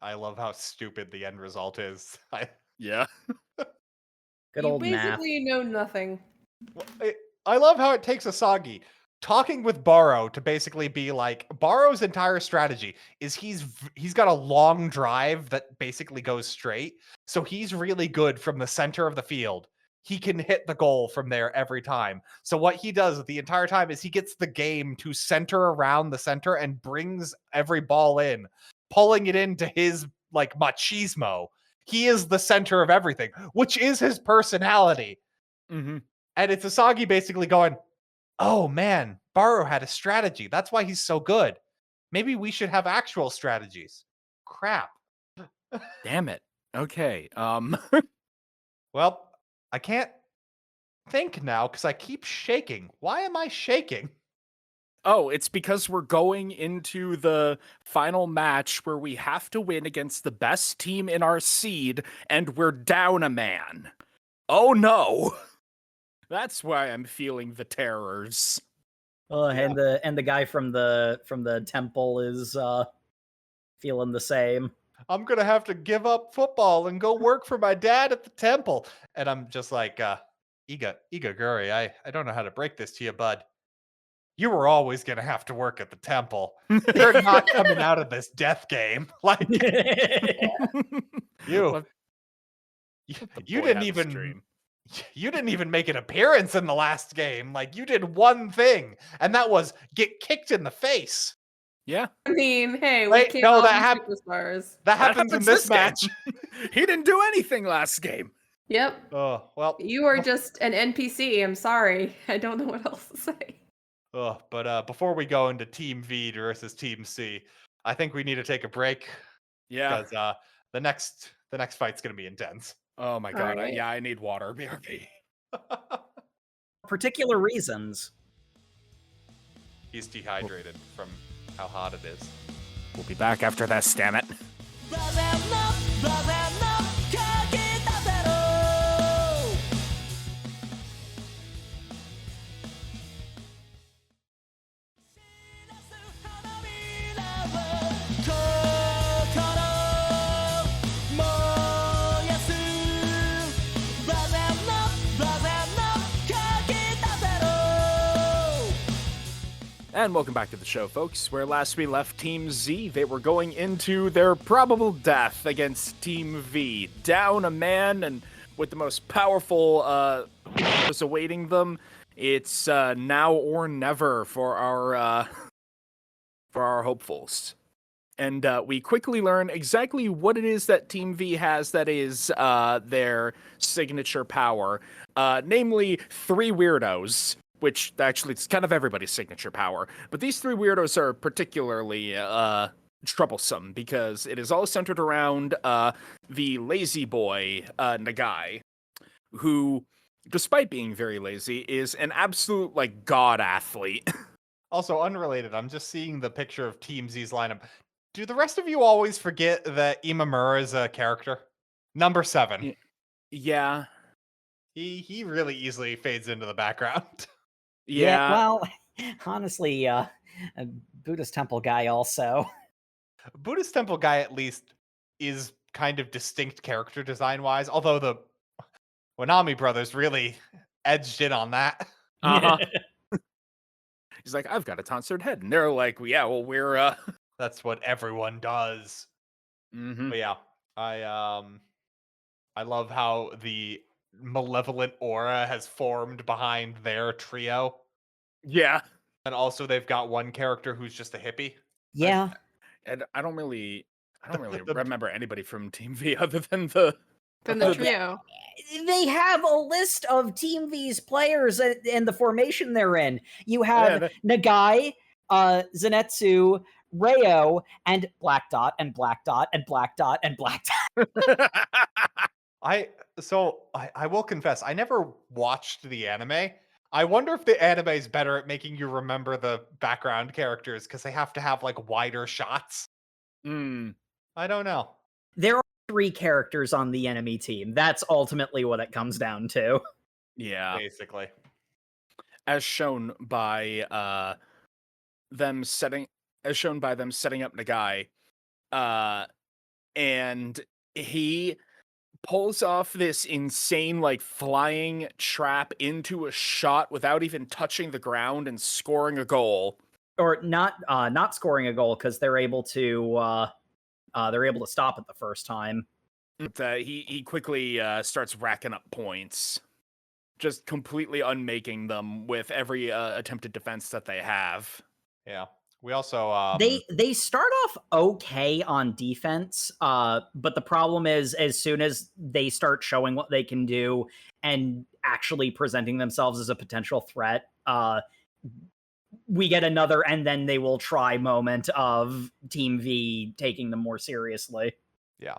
I love how stupid the end result is. Yeah. Good You old math. basically know nothing. I love how it takes Isagi talking with Baro to basically be like, Baro's entire strategy is he's got a long drive that basically goes straight. So he's really good from the center of the field. He can hit the goal from there every time. So what he does the entire time is he gets the game to center around the center and brings every ball in, pulling it into his like machismo. He is the center of everything, which is his personality. Mm-hmm. And it's Isagi basically going, oh man, Baro had a strategy. That's why he's so good. Maybe we should have actual strategies. Crap. Damn it. Okay. Well, I can't think now because I keep shaking. Why am I shaking? Oh, it's because we're going into the final match where we have to win against the best team in our seed, and we're down a man. Oh no! That's why I'm feeling the terrors. Oh, and the guy from the temple is feeling the same. I'm gonna have to give up football and go work for my dad at the temple. And I'm just like, Iga Guri, I don't know how to break this to you, bud. You were always gonna have to work at the temple. You're not coming out of this death game. Like you didn't even make an appearance in the last game. Like you did one thing, and that was get kicked in the face. Yeah. I mean, hey, Wait, we can't no, all that be superstars. That happens in this match. He didn't do anything last game. Yep. Oh, well. You are just an NPC. I'm sorry. I don't know what else to say. But before we go into Team V versus Team C, I think we need to take a break. Yeah. Because the next fight's gonna be intense. Oh my god. Right. I need water. BRB. Particular reasons. He's dehydrated from how hot it is. We'll be back after this, damn it. And welcome back to the show, folks. Where last we left Team Z, they were going into their probable death against Team V. Down a man, and with the most powerful was awaiting them, it's now or never for our hopefuls. And we quickly learn exactly what it is that Team V has that is their signature power, namely 3 weirdos. Which actually it's kind of everybody's signature power. But these 3 weirdos are particularly troublesome because it is all centered around the lazy boy Nagai, who, despite being very lazy, is an absolute like god athlete. Also, unrelated, I'm just seeing the picture of Team Z's lineup. Do the rest of you always forget that Imamura is a character? Number 7. Yeah. He really easily fades into the background. Yeah. Well, honestly, a Buddhist temple guy also. Buddhist Temple guy at least is kind of distinct character design wise, although the Wanami brothers really edged in on that. Uh-huh. He's like, I've got a tonsured head. And they're like, yeah, well, we're That's what everyone does. Mhm. But yeah, I love how the malevolent aura has formed behind their trio. Yeah. And also they've got one character who's just a hippie. Yeah. And I don't really The- remember anybody from Team V other than the Then the the- trio. They have a list of Team V's players and the formation they're in. You have Nagai, Zenitsu, Reo, and Black Dot, and Black Dot, and Black Dot, and Black Dot. I will confess, I never watched the anime. I wonder if the anime is better at making you remember the background characters because they have to have like wider shots. Mm. I don't know. There are 3 characters on the enemy team. That's ultimately what it comes down to. Yeah. Basically. As shown by them setting up Nagai. And he pulls off this insane like flying trap into a shot without even touching the ground and scoring a goal. Or not scoring a goal because they're able to stop it the first time. But, he quickly starts racking up points, just completely unmaking them with every attempted defense that they have. Yeah. We also They start off okay on defense, but the problem is as soon as they start showing what they can do and actually presenting themselves as a potential threat, we get another and then they will try moment of Team V taking them more seriously. Yeah.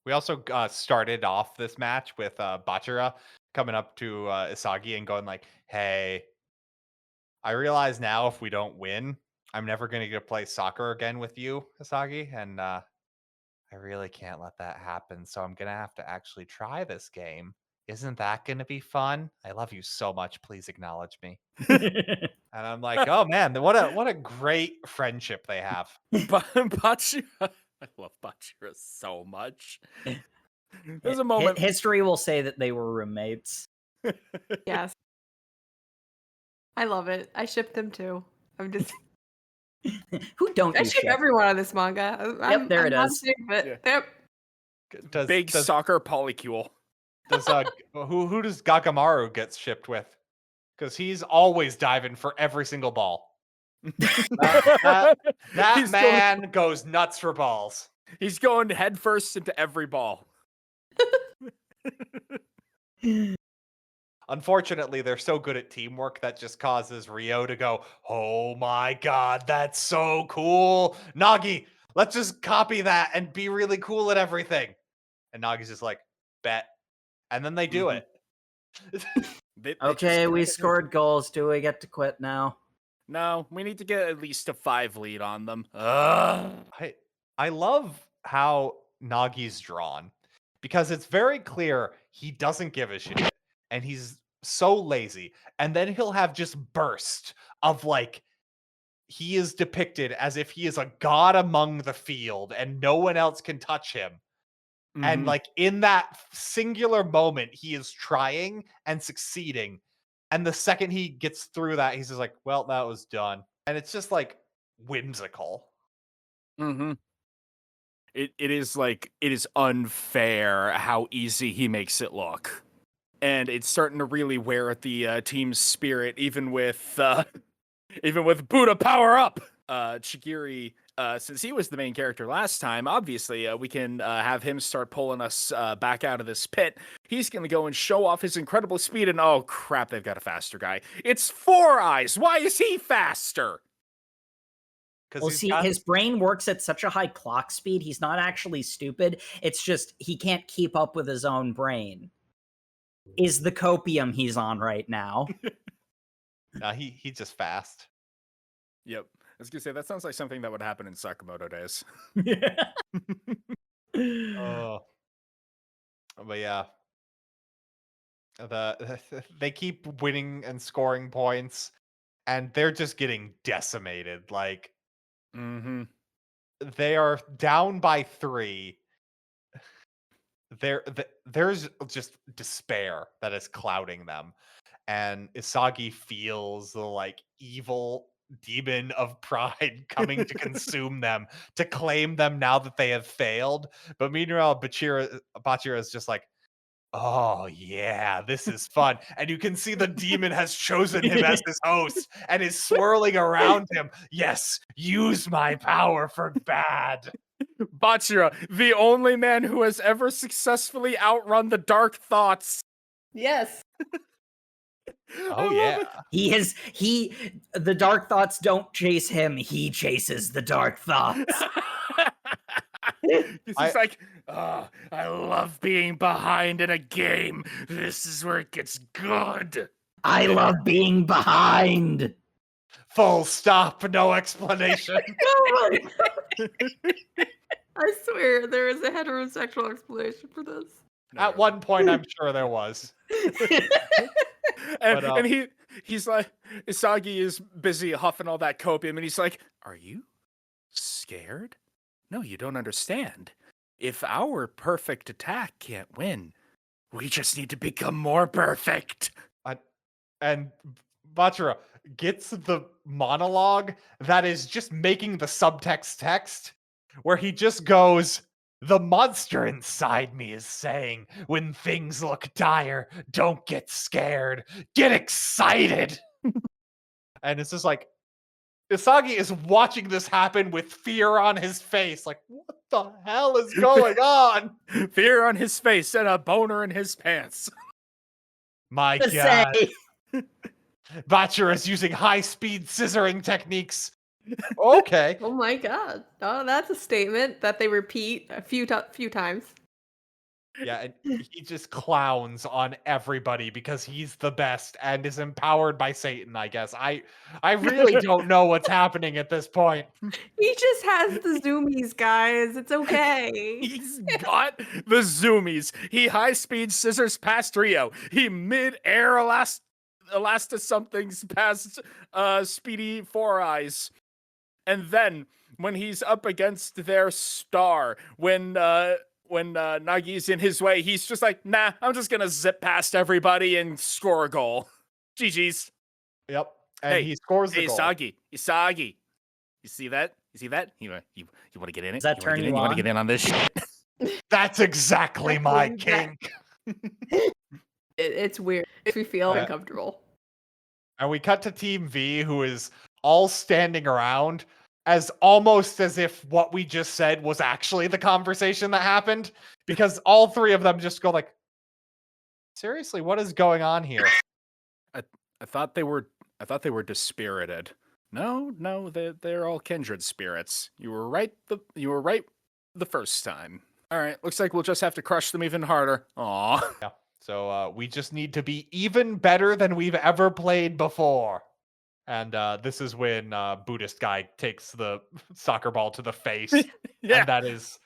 We also started off this match with Bachira coming up to Isagi and going like, hey, I realize now if we don't win, I'm never going to get to play soccer again with you, Isagi. And I really can't let that happen. So I'm going to have to actually try this game. Isn't that going to be fun? I love you so much. Please acknowledge me. And I'm like, oh man, what a great friendship they have. Bachira, I love Bachira so much. There's a moment. History will say that they were roommates. Yes. I love it. I ship them too. I'm just Who don't I you ship ship? everyone on this manga. There it not is. Big, but Yeah. yep. Big soccer polycule. Does who does Gagamaru get shipped with? Because he's always diving for every single ball. That man goes nuts for balls. He's going headfirst into every ball. Unfortunately, they're so good at teamwork that just causes Ryo to go, oh my god, that's so cool. Nagi, let's just copy that and be really cool at everything. And Nagi's just like, bet. And then they do it. Okay, we scored goals. Do we get to quit now? No, we need to get at least a 5 lead on them. Ugh. I love how Nagi's drawn because it's very clear he doesn't give a shit and he's so lazy. And then he'll have just burst of like he is depicted as if he is a god among the field and no one else can touch him. And like in that singular moment, he is trying and succeeding. And the second he gets through that, he's just like, well, that was done. And it's just like whimsical. It is unfair how easy he makes it look. And it's starting to really wear at the team's spirit, even with Buddha power up. Chigiri, since he was the main character last time, obviously we can have him start pulling us back out of this pit. He's going to go and show off his incredible speed, and oh crap, they've got a faster guy. It's Four Eyes. Why is he faster? Well, see, his brain works at such a high clock speed. He's not actually stupid. It's just he can't keep up with his own brain. is the copium he's on right now. Nah, he's just fast. Yep. I was gonna say that sounds like something that would happen in Sakamoto days. Oh, but yeah, they keep winning and scoring points, and they're just getting decimated. Like Mm-hmm. they are down by 3. There's just despair that is clouding them, and Isagi feels the like evil demon of pride coming to consume them, to claim them now that they have failed. But meanwhile, Bachira is just like, oh yeah, this is fun. And you can see the demon has chosen him as his host and is swirling around him. Yes, use my power for bad. Bachira, the only man who has ever successfully outrun the dark thoughts. Yes. Oh yeah. The dark thoughts don't chase him, he chases the dark thoughts. He's like, oh, I love being behind in a game. This is where it gets good. I love being behind. Full stop, no explanation. Oh my God. I swear there is a heterosexual explanation for this. At one point, I'm sure there was. And he's like, Isagi is busy huffing all that copium, and he's like, are you scared? No, you don't understand. If our perfect attack can't win, we just need to become more perfect. And Bachira gets the monologue that is just making the subtext text, where he just goes, the monster inside me is saying, when things look dire, don't get scared, get excited. And it's just like, Isagi is watching this happen with fear on his face. Like, what the hell is going on? Fear on his face and a boner in his pants. My God. Bachira is using high-speed scissoring techniques. Okay. Oh my God. Oh, that's a statement that they repeat a few times. Yeah, and he just clowns on everybody because he's the best and is empowered by Satan, I guess. I really don't know what's happening at this point. He just has the zoomies, guys. It's okay. He's got the zoomies. He high-speed scissors past Rio. He mid-air something's past Speedy Four Eyes. And then when he's up against their star, when Nagi's in his way, he's just like, nah, I'm just gonna zip past everybody and score a goal. GG's. Yep. And he scores the goal. Isagi. You see that? You want to get in it? Does that turn you You want to on? get in on this shit? That's exactly my kink. It's weird. If we feel uncomfortable. And we cut to Team V, who is all standing around as almost as if what we just said was actually the conversation that happened, because all 3 of them just go like, seriously, what is going on here? I thought they were dispirited. No, they're all kindred spirits. You were right the first time. All right, looks like we'll just have to crush them even harder. Aw. Yeah. So we just need to be even better than we've ever played before. And this is when Buddhist guy takes the soccer ball to the face. Yeah. And that is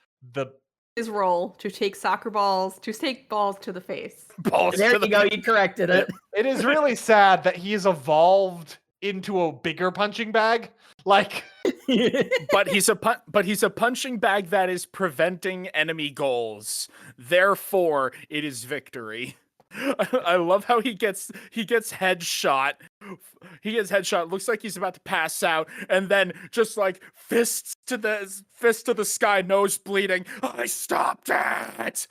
his role to take balls to the face. There you go, you corrected it. It is really sad that he's evolved into a bigger punching bag. Like, but he's a punching bag that is preventing enemy goals. Therefore, it is victory. I love how he gets headshot. He gets headshot. Looks like he's about to pass out, and then just like fist to the sky, nose bleeding. I stopped it.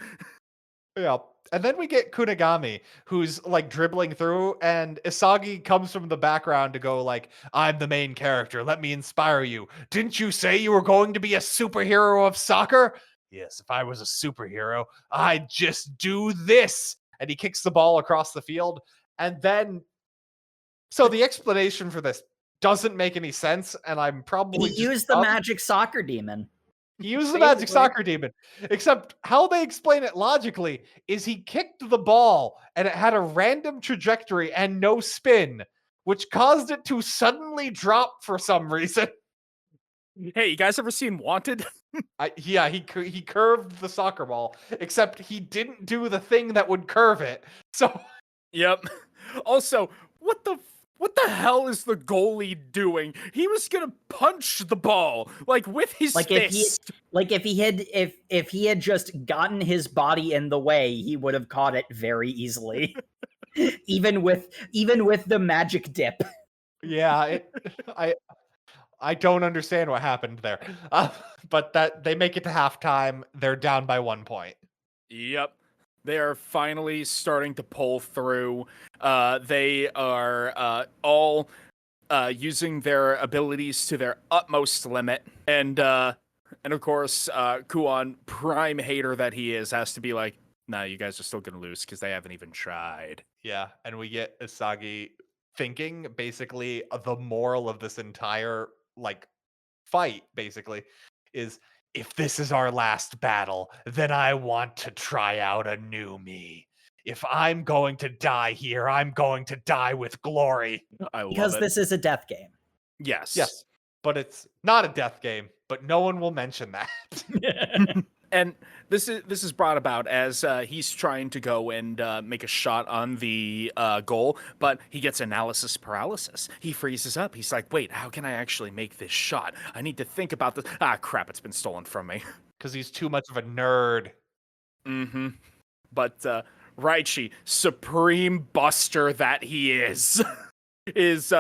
yeah. And then we get Kunigami, who's like dribbling through, and Isagi comes from the background to go like, I'm the main character. Let me inspire you. Didn't you say you were going to be a superhero of soccer? Yes, if I was a superhero, I'd just do this. And he kicks the ball across the field. And then, so the explanation for this doesn't make any sense. And I'm probably He used the magic soccer demon. He used the magic Basically. soccer demon. Except how they explain it logically is he kicked the ball and it had a random trajectory and no spin, which caused it to suddenly drop for some reason. Hey, you guys ever seen Wanted? He curved the soccer ball, except he didn't do the thing that would curve it. So Yep. Also, what the hell is the goalie doing? He was gonna punch the ball like with his fist. If he had just gotten his body in the way, he would have caught it very easily. even with the magic dip. yeah, I don't understand what happened there. But that they make it to halftime. They're down by 1 point. Yep. They are finally starting to pull through. They are all using their abilities to their utmost limit. And of course, Kuon, prime hater that he is, has to be like, nah, you guys are still going to lose because they haven't even tried. Yeah, and we get Isagi thinking basically the moral of this entire fight basically is if this is our last battle, then I want to try out a new me. If I'm going to die here, I'm going to die with glory. I love Because it. this is a death game. Yes. But it's not a death game, but no one will mention that. And this is brought about as he's trying to go and make a shot on the goal, but he gets analysis paralysis. He freezes up. He's like, wait, how can I actually make this shot? I need to think about this. Ah, crap, it's been stolen from me. Because he's too much of a nerd. Mm-hmm. But Raichi, supreme buster that he is, he's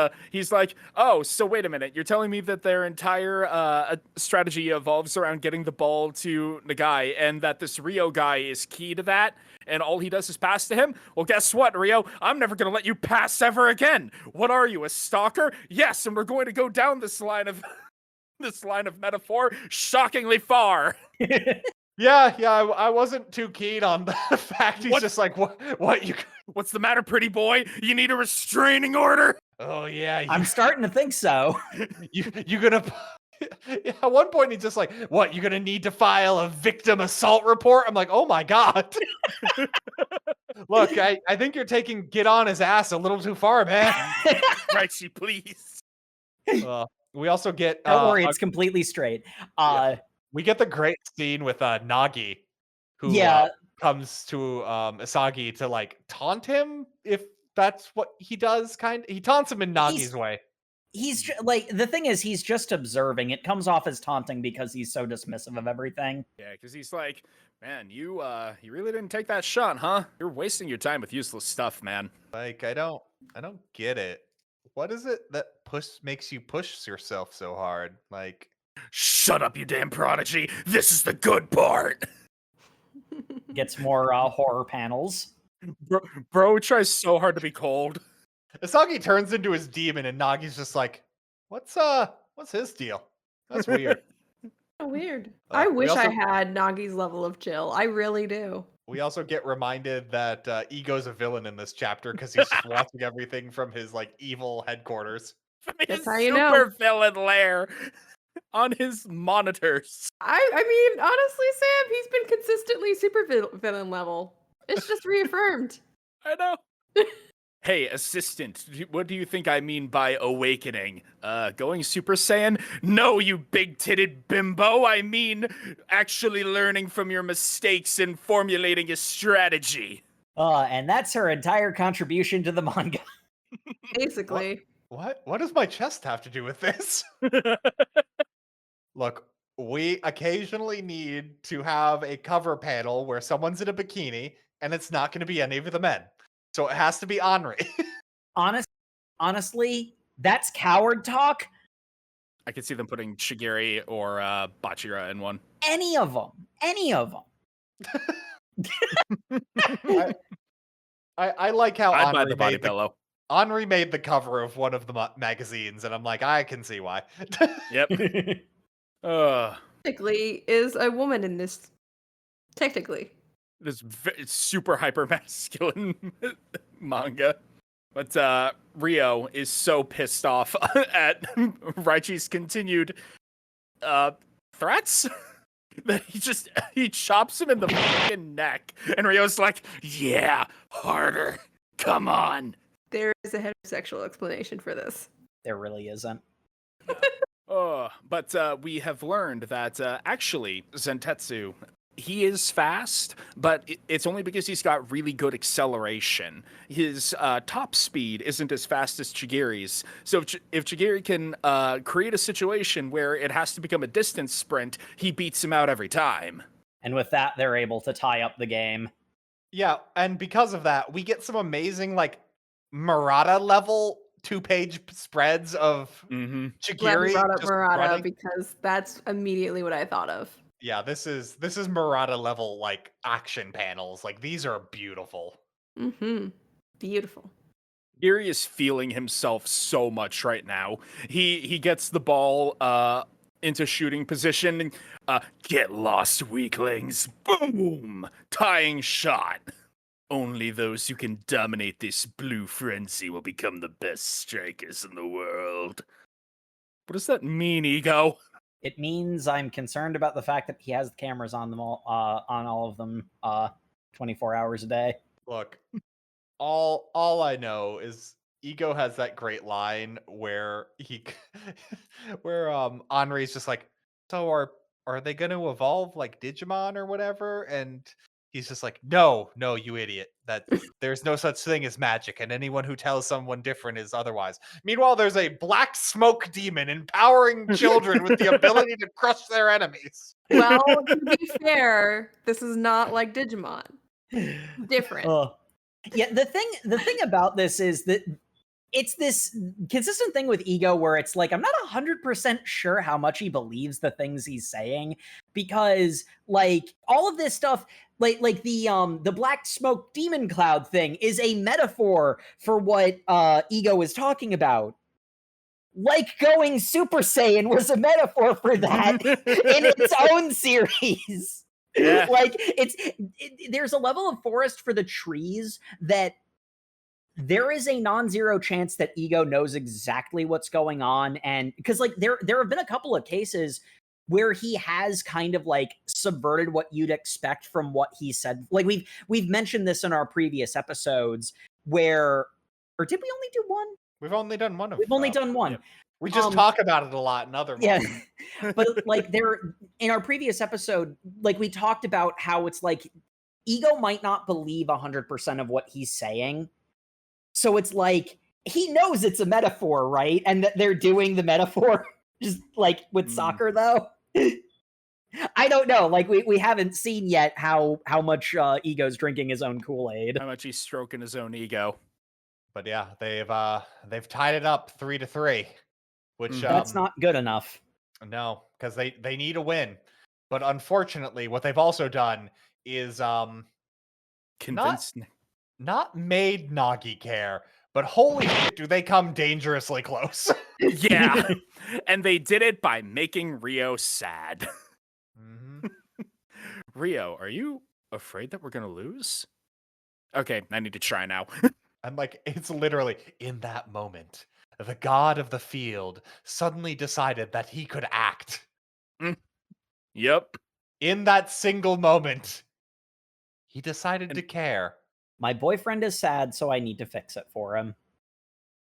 like, oh, so wait a minute. You're telling me that their entire strategy evolves around getting the ball to Nagai, and that this Rio guy is key to that, and all he does is pass to him? Well, guess what, Rio? I'm never going to let you pass ever again. What are you, a stalker? Yes, and we're going to go down this line of metaphor shockingly far. Yeah, I wasn't too keen on the fact he's just like, what you... What's the matter, pretty boy? You need a restraining order? Oh, yeah. I'm starting to think so. You're gonna... At one point, he's just like, what, you're gonna need to file a victim assault report? I'm like, oh my god. Look, I think you're taking get on his ass a little too far, man. Raichi, please. We also get... Don't worry, it's completely straight. We get the great scene with Nagi, who comes to Isagi to taunt him, if that's what he does. He taunts him in Nagi's way. He's the thing is, he's just observing. It comes off as taunting because he's so dismissive of everything. Yeah, because he's like, man, you really didn't take that shot, huh? You're wasting your time with useless stuff, man. I don't get it. What is it that makes you push yourself so hard? Shut up, you damn prodigy. This is the good part. Gets more horror panels. Bro tries so hard to be cold. Isagi turns into his demon, and Nagi's just like, what's his deal? That's weird. Weird. I wish I had Nagi's level of chill. I really do. We also get reminded that Ego's a villain in this chapter because he's just watching everything from his evil headquarters. That's His how you super know. villain lair on his monitors. I mean, honestly, Sam, he's been consistently super villain level. It's just reaffirmed. I know. Hey, assistant, what do you think I mean by awakening? Going Super Saiyan? No, you big-titted bimbo. I mean actually learning from your mistakes and formulating a strategy. And that's her entire contribution to the manga. Basically. What does my chest have to do with this? Look, we occasionally need to have a cover panel where someone's in a bikini, and it's not going to be any of the men. So it has to be Henri. Honestly, that's coward talk. I could see them putting Shigeri or Bachira in one. Any of them. I like how I'd buy the body pillow. Henri made the cover of one of the magazines, and I'm like, I can see why. Yep. Technically is a woman in this. Technically. This it's super hyper masculine manga. But Rio is so pissed off at Raichi's continued threats. Then he chops him in the fucking neck, and Ryo's like, "Yeah, harder. Come on." There is a heterosexual explanation for this. There really isn't. But we have learned that actually Zentetsu, he is fast, but it's only because he's got really good acceleration. His top speed isn't as fast as Chigiri's. So if Chigiri can create a situation where it has to become a distance sprint, he beats him out every time. And with that, they're able to tie up the game. Yeah, and because of that, we get some amazing, like, Murata level 2-page spreads of Mm-hmm. Glad Chigiri you brought up just Murata running. because that's immediately what I thought of. Yeah, this is Murata level, like, action panels. Like, these are beautiful. Mm-hmm. Beautiful. Chigiri is feeling himself so much right now. He gets the ball into shooting position. Get lost, weaklings. Boom! Tying shot. Only those who can dominate this blue frenzy will become the best strikers in the world. What does that mean, Ego? It means I'm concerned about the fact that he has the cameras on them on all of them 24 hours a day. Look, all I know is Ego has that great line where where Henri's just like, so are they going to evolve like Digimon or whatever? And he's just like, no, you idiot. That there's no such thing as magic, and anyone who tells someone different is otherwise. Meanwhile, there's a black smoke demon empowering children with the ability to crush their enemies. Well, to be fair, this is not like Digimon. Different. Yeah, the thing about this is that it's this consistent thing with Ego where it's like I'm not 100% sure how much he believes the things he's saying, because like all of this stuff, like the black smoke demon cloud thing is a metaphor for what Ego is talking about. Like going Super Saiyan was a metaphor for that in its own series. Yeah. Like there's a level of forest for the trees that there is a non-zero chance that Ego knows exactly what's going on. And because like there have been a couple of cases where he has kind of like subverted what you'd expect from what he said. Like we've mentioned this in our previous episodes or did we only do one? We've only done one of We've only done one. Yeah. We just talk about it a lot in other moments. Yeah. But like in our previous episode, like we talked about how it's like Ego might not believe 100% of what he's saying. So it's like he knows it's a metaphor, right? And that they're doing the metaphor just like with soccer though. I don't know. Like we haven't seen yet how much Ego's drinking his own Kool-Aid. How much he's stroking his own ego. But yeah, they've tied it up 3-3, which that's not good enough. No, because they need a win. But unfortunately, what they've also done is Convinced. not made Nagi care, but holy shit, do they come dangerously close. Yeah. And they did it by making Ryo sad. Mm-hmm. Ryo, are you afraid that we're going to lose? Okay, I need to try now. And like, it's literally in that moment, the god of the field suddenly decided that he could act. Yep. In that single moment, he decided to care. My boyfriend is sad, so I need to fix it for him.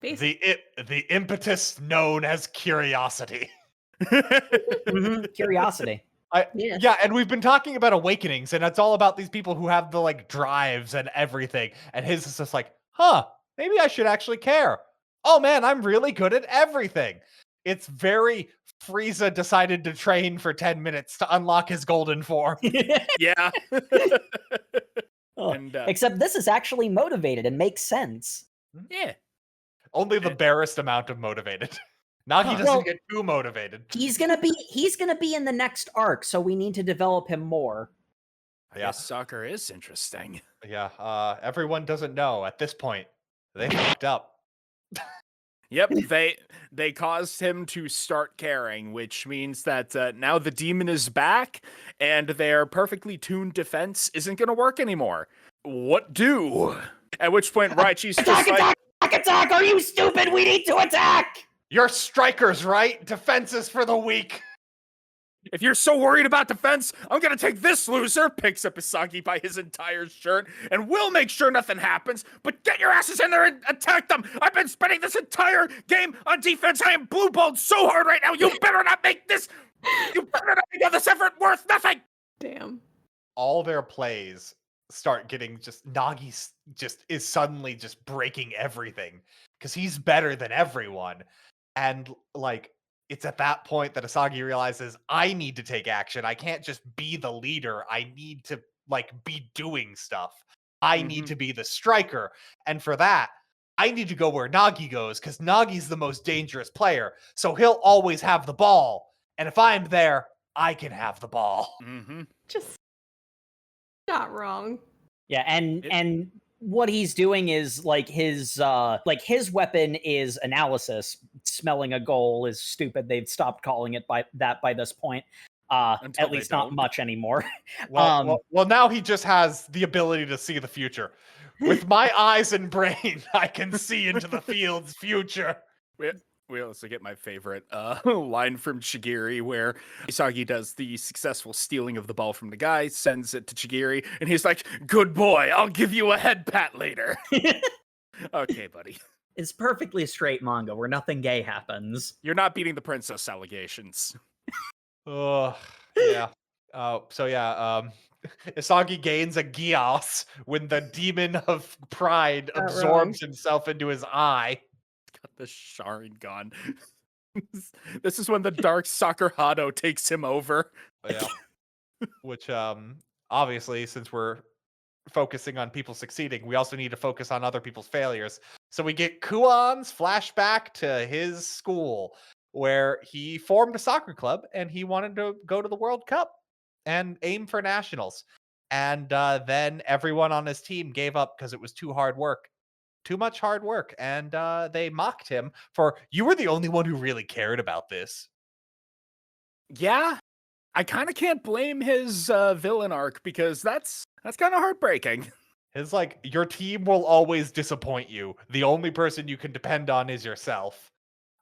The impetus known as curiosity. Curiosity. Yes. Yeah, and we've been talking about awakenings, and it's all about these people who have the like drives and everything. And his is just like, maybe I should actually care. Oh man, I'm really good at everything. It's very Frieza decided to train for 10 minutes to unlock his golden form. Yeah. And, except this is actually motivated and makes sense. Yeah. Only the barest amount of motivated. Nagi doesn't get too motivated. He's gonna be in the next arc, so we need to develop him more. Yeah, soccer is interesting. Yeah, everyone doesn't know at this point. They fucked up. Yep, they caused him to start caring, which means that now the demon is back, and their perfectly tuned defense isn't going to work anymore. What do? At which point, Raichi's just like... Attack! Are you stupid? We need to attack! You're strikers, right? Defense is for the weak. If you're so worried about defense, I'm gonna take this loser, picks up Isagi by his entire shirt, and we'll make sure nothing happens, but get your asses in there and attack them! I've been spending this entire game on defense! I am blue-balled so hard right now! You better not make this this effort worth nothing! Damn. All their plays start getting Nagi is suddenly just breaking everything because he's better than everyone. And like, it's at that point that Isagi realizes, I need to take action. I can't just be the leader. I need to like be doing stuff. I need to be the striker. And for that, I need to go where Nagi goes because Nagi's the most dangerous player. So he'll always have the ball. And if I'm there, I can have the ball. Just not wrong. Yeah, and what he's doing is like his weapon is analysis. Smelling a goal is stupid. They've stopped calling it by this point. At least not much anymore. Well, now he just has the ability to see the future. With my eyes and brain, I can see into the field's future. We also get my favorite line from Chigiri where Isagi does the successful stealing of the ball from the guy, sends it to Chigiri, and he's like, good boy, I'll give you a head pat later. Okay, buddy. It's perfectly straight manga where nothing gay happens. You're not beating the princess allegations. Yeah. Isagi gains a Gios when the demon of pride absorbs himself into his eye. Got the Sharingan. This is when the dark soccer Hado takes him over. Yeah. Which, obviously, since we're focusing on people succeeding, we also need to focus on other people's failures. So we get Kuon's flashback to his school, where he formed a soccer club and he wanted to go to the World Cup and aim for nationals. And then everyone on his team gave up because it was too much hard work. And they mocked him for, you were the only one who really cared about this. Yeah, I kind of can't blame his villain arc because that's kind of heartbreaking. It's like, your team will always disappoint you. The only person you can depend on is yourself.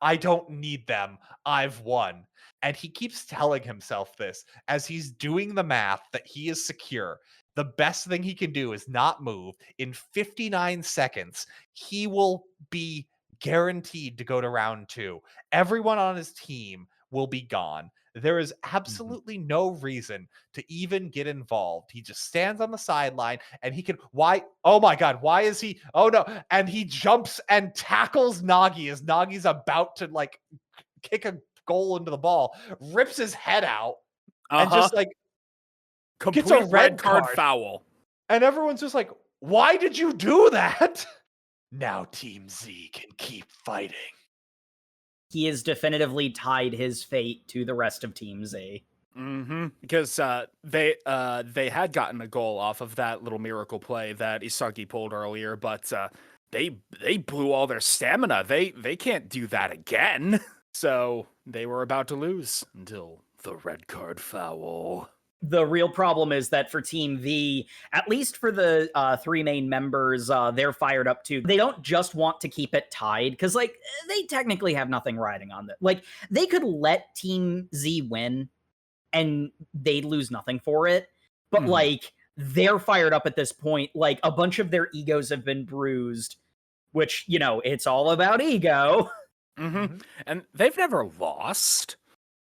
I don't need them. I've won. And he keeps telling himself this as he's doing the math that he is secure. The best thing he can do is not move. In 59 seconds, he will be guaranteed to go to round 2. Everyone on his team will be gone. There is absolutely no reason to even get involved. He just stands on the sideline and he can, oh my God, why is he, oh no. And he jumps and tackles Nagi as Nagi's about to like kick a goal into the ball, rips his head out and just like complete gets a red card foul. And everyone's just like, why did you do that? Now Team Z can keep fighting. He has definitively tied his fate to the rest of Team Z. Because they had gotten a goal off of that little miracle play that Isagi pulled earlier, but they blew all their stamina. They can't do that again. So they were about to lose until the red card foul. The real problem is that for Team V, at least for the 3 main members, they're fired up too. They don't just want to keep it tied, because like they technically have nothing riding on it. Like they could let Team Z win and they'd lose nothing for it. But like they're fired up at this point. Like a bunch of their egos have been bruised, which, you know, it's all about ego. And they've never lost.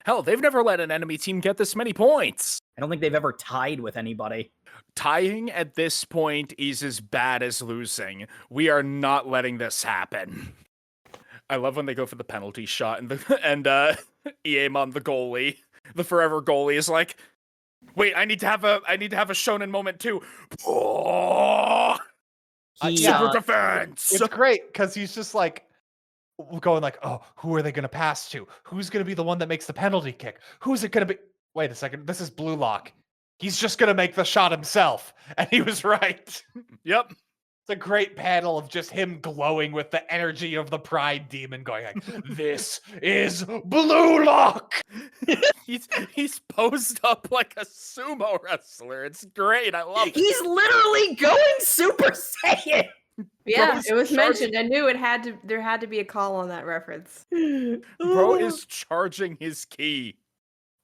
Hell, they've never let an enemy team get this many points. I don't think they've ever tied with anybody. Tying at this point is as bad as losing. We are not letting this happen. I love when they go for the penalty shot and Iemon, the goalie, the forever goalie, is like, wait, I need to have a shonen moment too. Super defense. It's great because he's just like going like, oh, who are they going to pass to? Who's going to be the one that makes the penalty kick? Who's it going to be? Wait a second, this is Blue Lock. He's just going to make the shot himself. And he was right. Yep. It's a great panel of just him glowing with the energy of the pride demon going like, this is Blue Lock. He's posed up like a sumo wrestler. It's great. I love it. He's literally going Super Saiyan. Yeah, it was mentioned. I knew there had to be a call on that reference. Bro is charging his ki.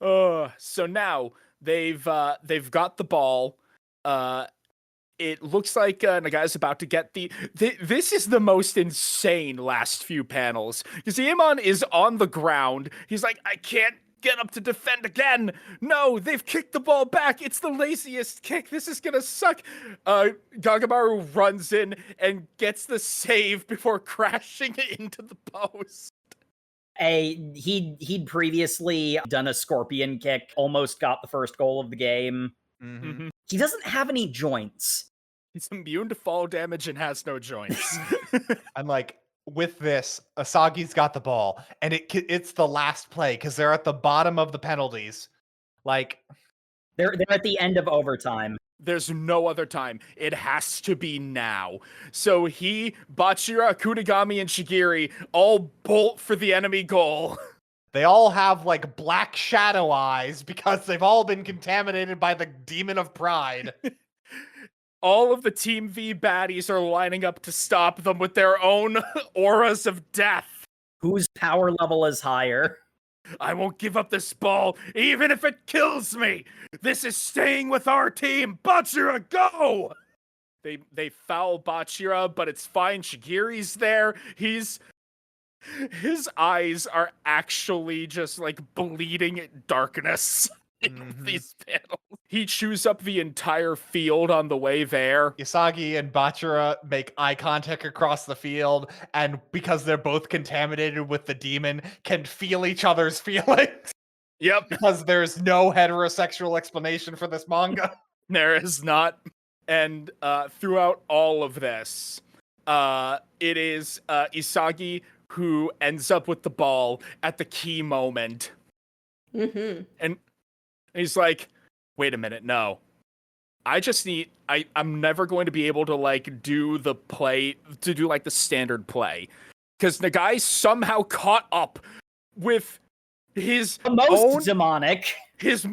So now they've got the ball. It looks like Nagai's about to get this is the most insane last few panels. Because Iemon is on the ground. He's like, I can't get up to defend again. No, they've kicked the ball back. It's the laziest kick. This is gonna suck. Gagamaru runs in and gets the save before crashing into the post. He'd previously done a scorpion kick, almost got the first goal of the game. Mm-hmm. He doesn't have any joints. He's immune to fall damage and has no joints. I'm like, with this, Isagi's got the ball, and it's the last play because they're at the bottom of the penalties. Like, they're at the end of overtime. There's no other time. It has to be now. So Bachira, Kunigami, and Shigiri all bolt for the enemy goal. They all have, like, black shadow eyes because they've all been contaminated by the demon of pride. All of the Team V baddies are lining up to stop them with their own auras of death. Whose power level is higher? I won't give up this ball, even if it kills me. This is staying with our team. Bachira, go! They foul Bachira, but it's fine. Shigiri's there. His eyes are actually just like bleeding darkness in these panels. He chews up the entire field on the way there. Isagi and Bachira make eye contact across the field, and because they're both contaminated with the demon, can feel each other's feelings. Yep. Because there's no heterosexual explanation for this manga. There is not. And throughout all of this, it is Isagi who ends up with the ball at the key moment. Mm-hmm. And he's like, wait a minute, no. I'm never going to be able to like do the standard play. Because Nagai somehow caught up with his most demonic. His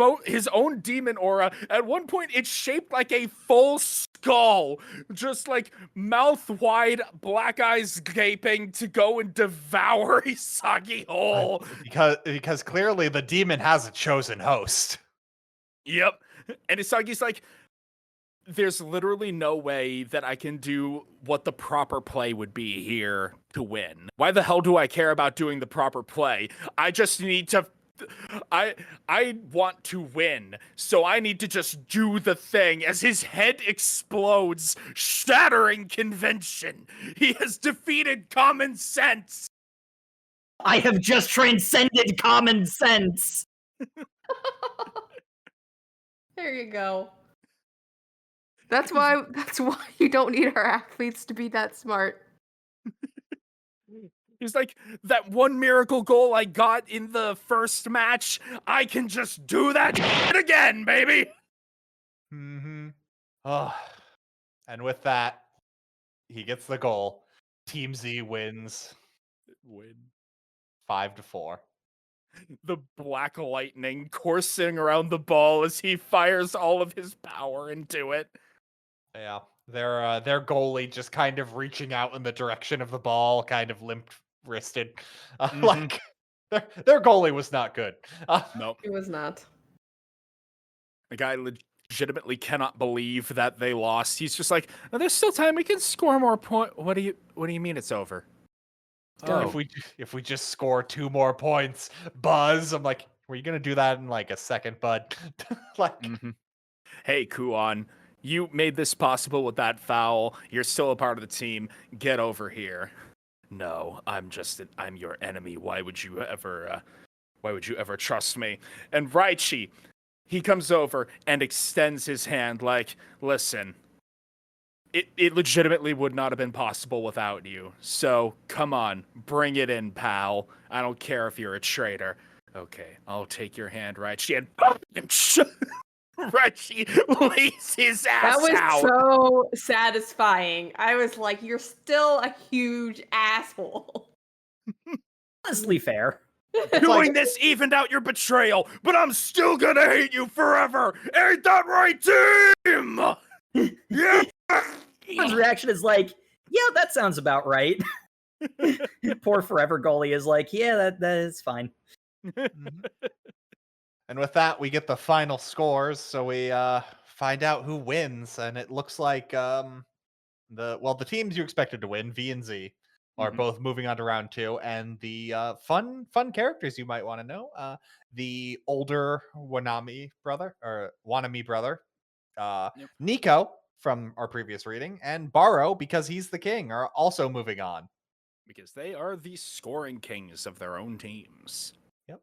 own demon aura. At one point, it's shaped like a full skull, just like mouth wide, black eyes gaping to go and devour Isagi whole. Because clearly the demon has a chosen host. Yep. And Isagi's like, there's literally no way that I can do what the proper play would be here to win. Why the hell do I care about doing the proper play? I just need to... I want to win, so I need to just do the thing as his head explodes, shattering convention. He has defeated common sense. I have just transcended common sense. There you go. That's why you don't need our athletes to be that smart. He's like, that one miracle goal I got in the first match, I can just do that again, baby. Mm-hmm. Oh. And with that, he gets the goal. Team Z wins. 5-4. The black lightning coursing around the ball as he fires all of his power into it. Yeah, their goalie just kind of reaching out in the direction of the ball, kind of limp-wristed. Like their goalie was not good. Nope, It was not. the guy legitimately cannot believe that they lost. He's just like, oh, there's still time. We can score more points. What do you mean it's over? If we just score 2 more points, Buzz. I'm like, were you gonna do that in like a second, bud? Like, Hey, Kuon, you made this possible with that foul. You're still a part of the team. Get over here. No, I'm your enemy. Why would you ever trust me? And Raichi, he comes over and extends his hand like, listen, it legitimately would not have been possible without you. So, come on, bring it in, pal. I don't care if you're a traitor. Okay, I'll take your hand, Raichi, and Raichi lays his ass out. That was so satisfying. I was like, you're still a huge asshole. Honestly fair. Doing this evened out your betrayal, but I'm still gonna hate you forever. Ain't that right, team? Yeah. His reaction is like, yeah, that sounds about right. Poor forever goalie is like, yeah, that is fine. And with that, we get the final scores. So we find out who wins, and it looks like the teams you expected to win, V and Z, are both moving on to round 2, and the fun characters you might want to know, the older Wanami brother, Yep. Nico from our previous reading, and Baro, because he's the king, are also moving on. Because they are the scoring kings of their own teams. Yep.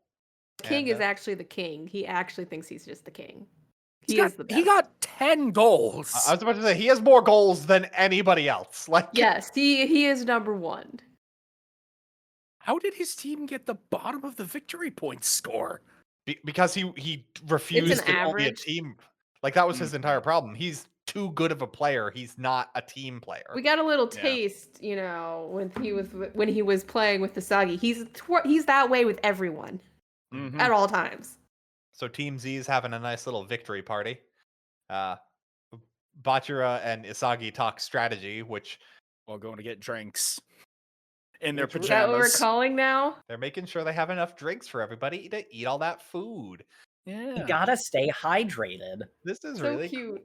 King And, is actually the king. He actually thinks he's just the king. He Is the best. He got 10 goals. I was about to say, he has more goals than anybody else. Like, Yes, he is number 1. How did his team get the bottom of the victory points score? because he refused to be a average. team. Like, that was his entire problem. He's too good of a player. He's not a team player. We got a little taste, when he was playing with Isagi. He's that way with everyone at all times. So Team Z is having a nice little victory party. Bachira and Isagi talk strategy, which While going to get drinks in their Which- Is that what we're pajamas. calling now? they're making sure they have enough drinks for everybody to eat all that food. Yeah. You gotta stay hydrated. This is So really cute.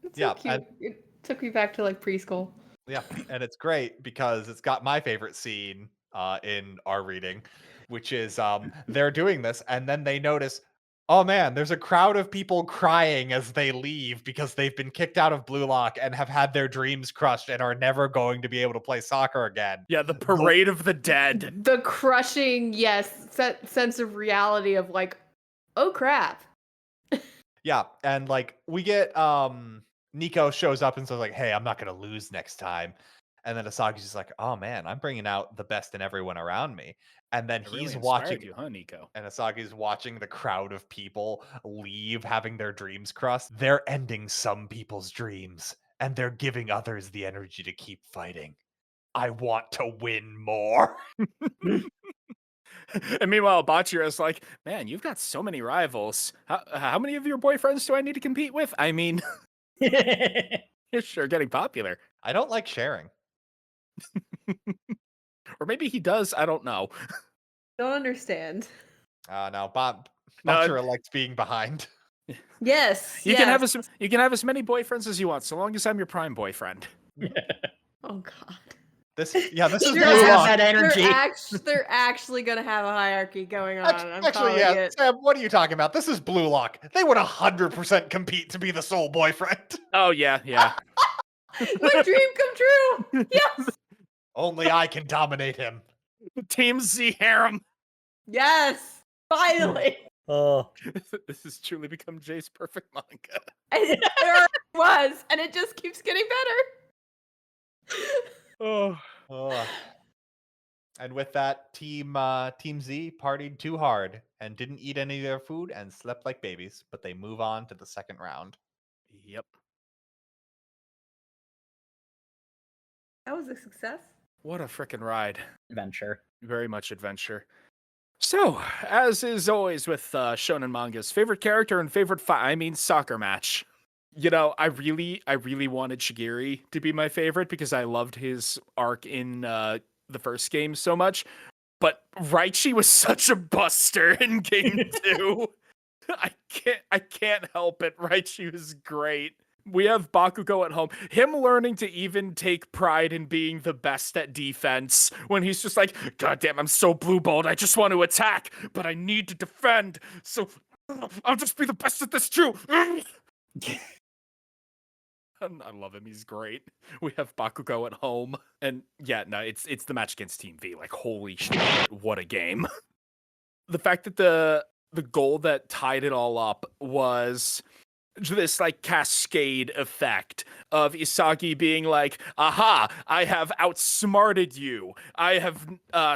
It's Yeah, so cute. It took me back to like preschool. Yeah, and it's great because it's got my favorite scene in our reading, which is they're doing this and then they notice, oh man, there's a crowd of people crying as they leave because they've been kicked out of Blue Lock and have had their dreams crushed and are never going to be able to play soccer again. Yeah, the parade of the dead. The crushing, sense of reality of like, oh crap. Yeah, and like we get Nico shows up and says like, hey, I'm not gonna lose next time. And then Asagi's just like, oh man, I'm bringing out the best in everyone around me. And then It he's really inspired watching you, huh, Nico? and Asagi's watching the crowd of people leave having their dreams crushed. They're ending some people's dreams and they're giving others the energy to keep fighting. I want to win more. And meanwhile, Bachira's like, man, you've got so many rivals. How many of your boyfriends do I need to compete with? I mean, you're sure getting popular. I don't like sharing. Or maybe he does. I don't know. Don't understand. No, No, Bachira likes being behind. Yes. You can have as many boyfriends as you want, so long as I'm your prime boyfriend. Oh god. This is He Blue does have Lock. that energy. They're actually gonna have a hierarchy going on. I'm Actually, calling yeah, it. Sam, what are you talking about? This is Blue Lock. They would 100% compete to be the sole boyfriend. Oh yeah. My dream come true. Yes. Only I can dominate him. Team Z harem. Yes. Finally. Oh, This has truly become Jay's perfect manga. It already was, and it just keeps getting better. Oh. And with that, Team Z partied too hard and didn't eat any of their food and slept like babies, but they move on to the second round. Yep. That was a success. What a frickin' ride. adventure. Very much adventure. So, as is always with shonen mangas, favorite character and favorite soccer match. You know, I really wanted Shigiri to be my favorite because I loved his arc in the first game so much. But Raichi was such a buster in game 2. I can't help it. Raichi was great. We have Bakugo at home. Him learning to even take pride in being the best at defense when he's just like, God damn, I'm so blue-balled. I just want to attack, but I need to defend. So I'll just be the best at this too. I love him. He's great. We have Bakugo at home. And yeah, no, it's the match against Team V. Like, holy shit, what a game. The fact that the goal that tied it all up was this like cascade effect of Isagi being like, aha, I have outsmarted you. I have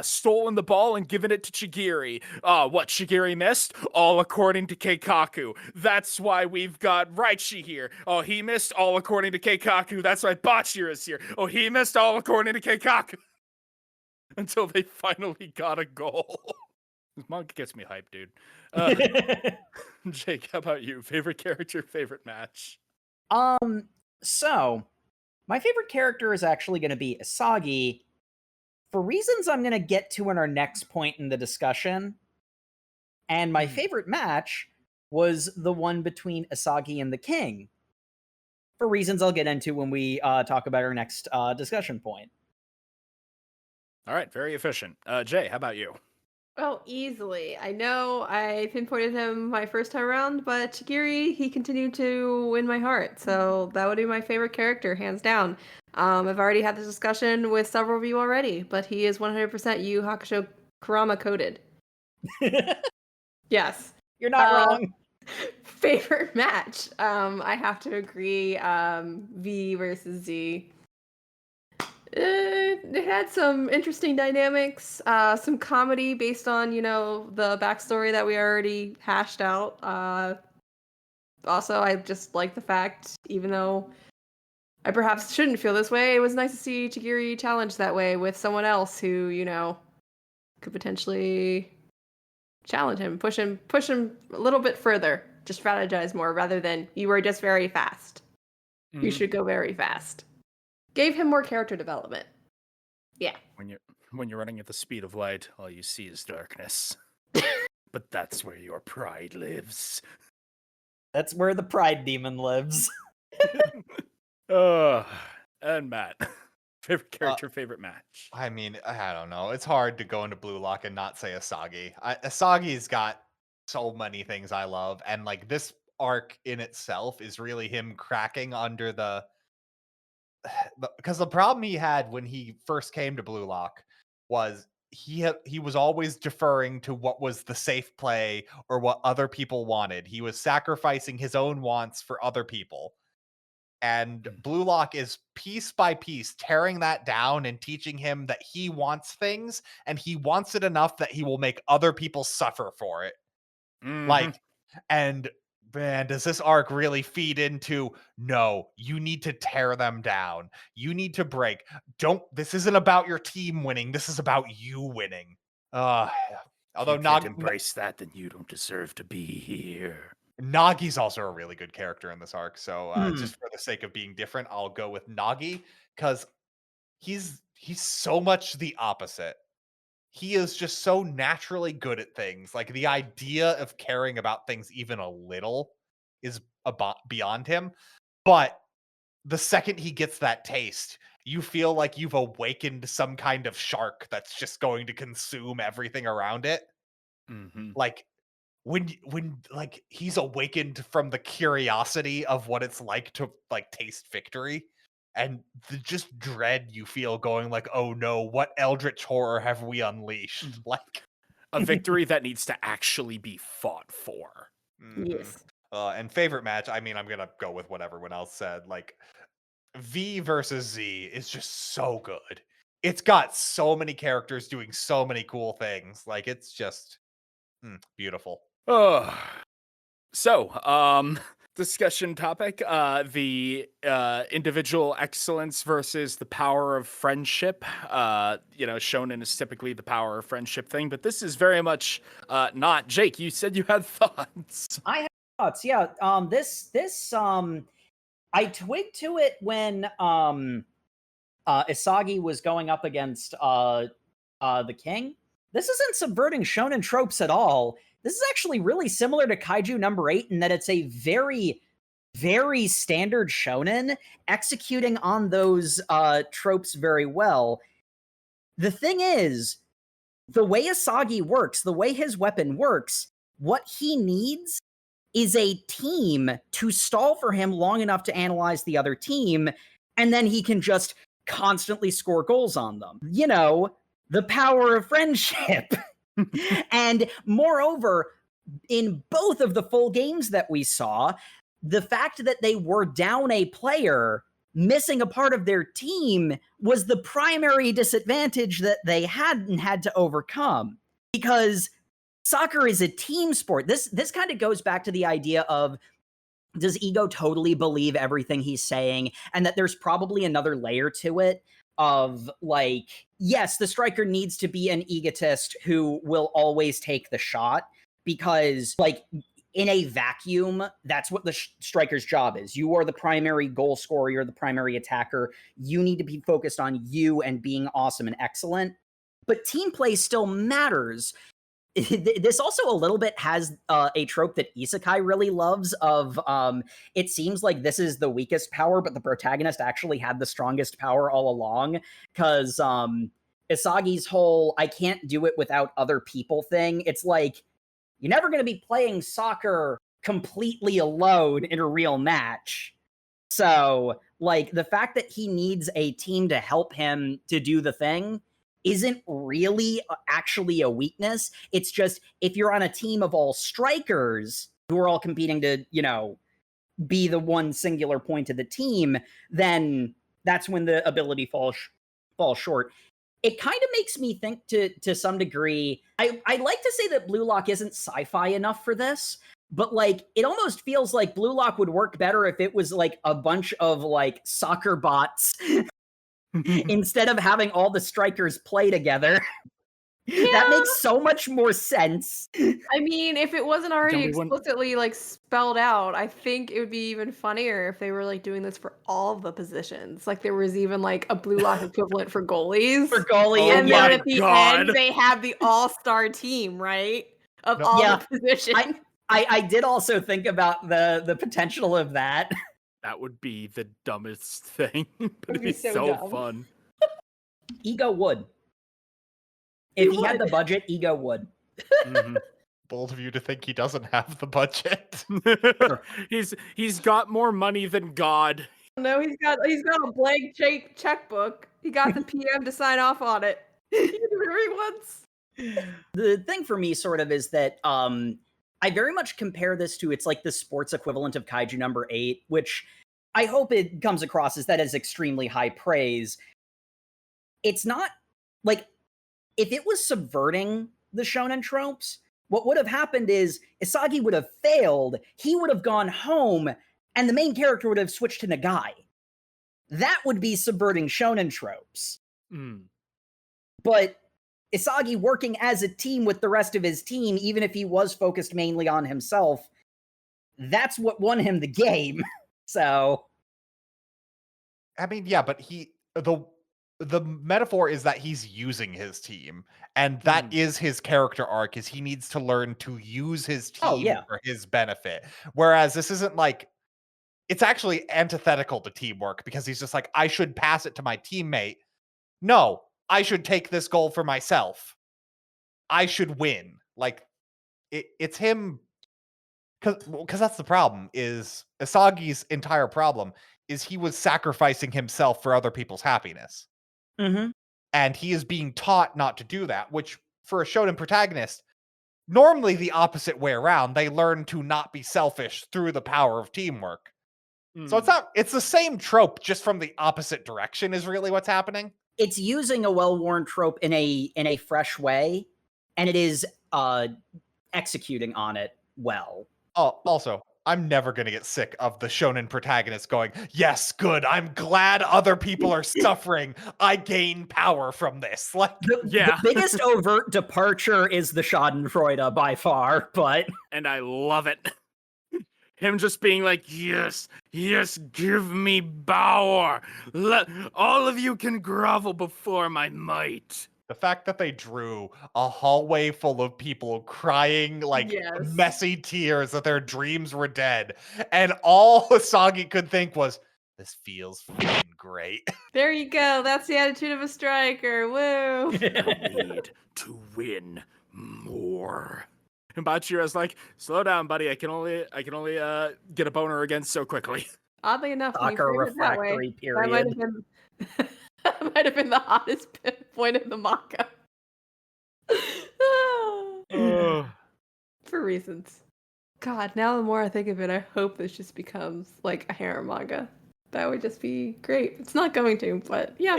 stolen the ball and given it to Chigiri. What Chigiri missed? All according to Keikaku. That's why we've got Raichi here. Oh, he missed? All according to Keikaku. That's why Bachira is here. Oh, he missed? All according to Keikaku. Until they finally got a goal. This manga gets me hyped, dude. Jake, how about you? Favorite character, favorite match? So my favorite character is actually going to be Isagi for reasons I'm going to get to in our next point in the discussion. And my favorite match was the one between Isagi and the king, for reasons I'll get into when we talk about our next discussion point. All right, very efficient. Jay, how about you? Oh, easily. I know I pinpointed him my first time around, but Chigiri, he continued to win my heart. So that would be my favorite character, hands down. I've already had this discussion with several of you already, but he is 100% Yu Hakusho Kurama coded. Yes. You're not wrong. Favorite match. I have to agree. V versus Z. It had some interesting dynamics, some comedy based on, the backstory that we already hashed out. Also, I just like the fact, even though I perhaps shouldn't feel this way, it was nice to see Chigiri challenged that way with someone else who, could potentially challenge him, push him a little bit further, to strategize more rather than you were just very fast. Mm-hmm. You should go very fast. Gave him more character development. Yeah. When you're running at the speed of light, all you see is darkness. But that's where your pride lives. That's where the pride demon lives. And Matt, favorite character, favorite match. I mean, I don't know. It's hard to go into Blue Lock and not say Isagi. Isagi's got so many things I love, and like this arc in itself is really him cracking under because the problem he had when he first came to Blue Lock was he was always deferring to what was the safe play or what other people wanted. He was sacrificing his own wants for other people. And Blue Lock is piece by piece tearing that down and teaching him that he wants things and he wants it enough that he will make other people suffer for it. Mm-hmm. Like, and man, does this arc really feed into, no, you need to tear them down. You need to break. This isn't about your team winning. This is about you winning. Although you can't embrace that, then you don't deserve to be here. Nagi's also a really good character in this arc, so just for the sake of being different, I'll go with Nagi, because he's so much the opposite. He is just so naturally good at things. Like, the idea of caring about things even a little is beyond him, but the second he gets that taste, you feel like you've awakened some kind of shark that's just going to consume everything around it. Mm-hmm. Like, when like he's awakened from the curiosity of what it's like to like taste victory and the just dread you feel going like, oh no, what eldritch horror have we unleashed? Like a victory that needs to actually be fought for. Yes. And favorite match, I mean, I'm gonna go with what everyone else said. Like, V versus Z is just so good. It's got so many characters doing so many cool things. Like, it's just beautiful. So, discussion topic, the individual excellence versus the power of friendship. Shonen is typically the power of friendship thing, but this is very much not. Jake, you said you had thoughts. I have thoughts, yeah. This I twigged to it when Isagi was going up against the king. This isn't subverting shonen tropes at all. This is actually really similar to Kaiju number 8 in that it's a very, very standard shonen executing on those tropes very well. The thing is, the way Isagi works, the way his weapon works, what he needs is a team to stall for him long enough to analyze the other team, and then he can just constantly score goals on them. The power of friendship. And moreover, in both of the full games that we saw, the fact that they were down a player, missing a part of their team, was the primary disadvantage that they had to overcome. Because soccer is a team sport. This kind of goes back to the idea of, does Ego totally believe everything he's saying? And that there's probably another layer to it of, like, yes, the striker needs to be an egotist who will always take the shot, because, like, in a vacuum, that's what the striker's job is. You are the primary goal scorer, you're the primary attacker. You need to be focused on you and being awesome and excellent. But team play still matters. this also a little bit has a trope that isekai really loves of it seems like this is the weakest power, but the protagonist actually had the strongest power all along, because Isagi's whole "I can't do it without other people" thing, it's like, you're never going to be playing soccer completely alone in a real match. So, like, the fact that he needs a team to help him to do the thing isn't really actually a weakness. It's just, if you're on a team of all strikers who are all competing to, be the one singular point of the team, then that's when the ability falls short. It kind of makes me think to some degree, I like to say that Blue Lock isn't sci-fi enough for this, but like, it almost feels like Blue Lock would work better if it was like a bunch of like soccer bots instead of having all the strikers play together. Yeah. That makes so much more sense. I mean, if it wasn't already explicitly like spelled out, I think it would be even funnier if they were like doing this for all of the positions. Like there was even like a Blue Lock equivalent for goalies. For goalie, and then at the end they have the all-star team, right? Of all the positions. I did also think about the potential of that. That would be the dumbest thing, but it'd be so fun. Ego would. If he had the budget, Ego would. Mm-hmm. Bold of you to think he doesn't have the budget. He's got more money than God. No, he's got a blank checkbook. He got the PM to sign off on it. He can do whatever he wants. The thing for me sort of is that I very much compare this to, it's like the sports equivalent of Kaiju number 8, which I hope it comes across as that is extremely high praise. It's not like, if it was subverting the shonen tropes, what would have happened is Isagi would have failed, he would have gone home, and the main character would have switched to Nagai. That would be subverting shonen tropes. But Isagi working as a team with the rest of his team, even if he was focused mainly on himself, that's what won him the game. So, I mean, yeah, but the metaphor is that he's using his team, and that is his character arc, is he needs to learn to use his team for his benefit. Whereas this isn't like, it's actually antithetical to teamwork, because he's just like, I should pass it to my teammate. No, I should take this goal for myself. I should win. Like, it's him, because that's the problem, is Isagi's entire problem is he was sacrificing himself for other people's happiness. And he is being taught not to do that, which for a shonen protagonist, normally the opposite way around. They learn to not be selfish through the power of teamwork. So it's the same trope, just from the opposite direction is really what's happening. It's using a well-worn trope in a fresh way, and it is executing on it well. Oh, also, I'm never going to get sick of the shonen protagonist going, yes, good, I'm glad other people are suffering. I gain power from this. Like, the biggest overt departure is the Schadenfreude by far, but... And I love it. Him just being like, yes, give me power. All of you can grovel before my might. The fact that they drew a hallway full of people crying like messy tears that their dreams were dead, and all Isagi could think was, this feels fucking great. There you go. That's the attitude of a striker. Woo. I need to win more. And Bachira's like, slow down, buddy. I can only get a boner again so quickly. Oddly enough, Soccer refractory period. That might have been the hottest point of the manga. For reasons. God, now the more I think of it, I hope this just becomes like a harem manga. That would just be great. It's not going to, but yeah.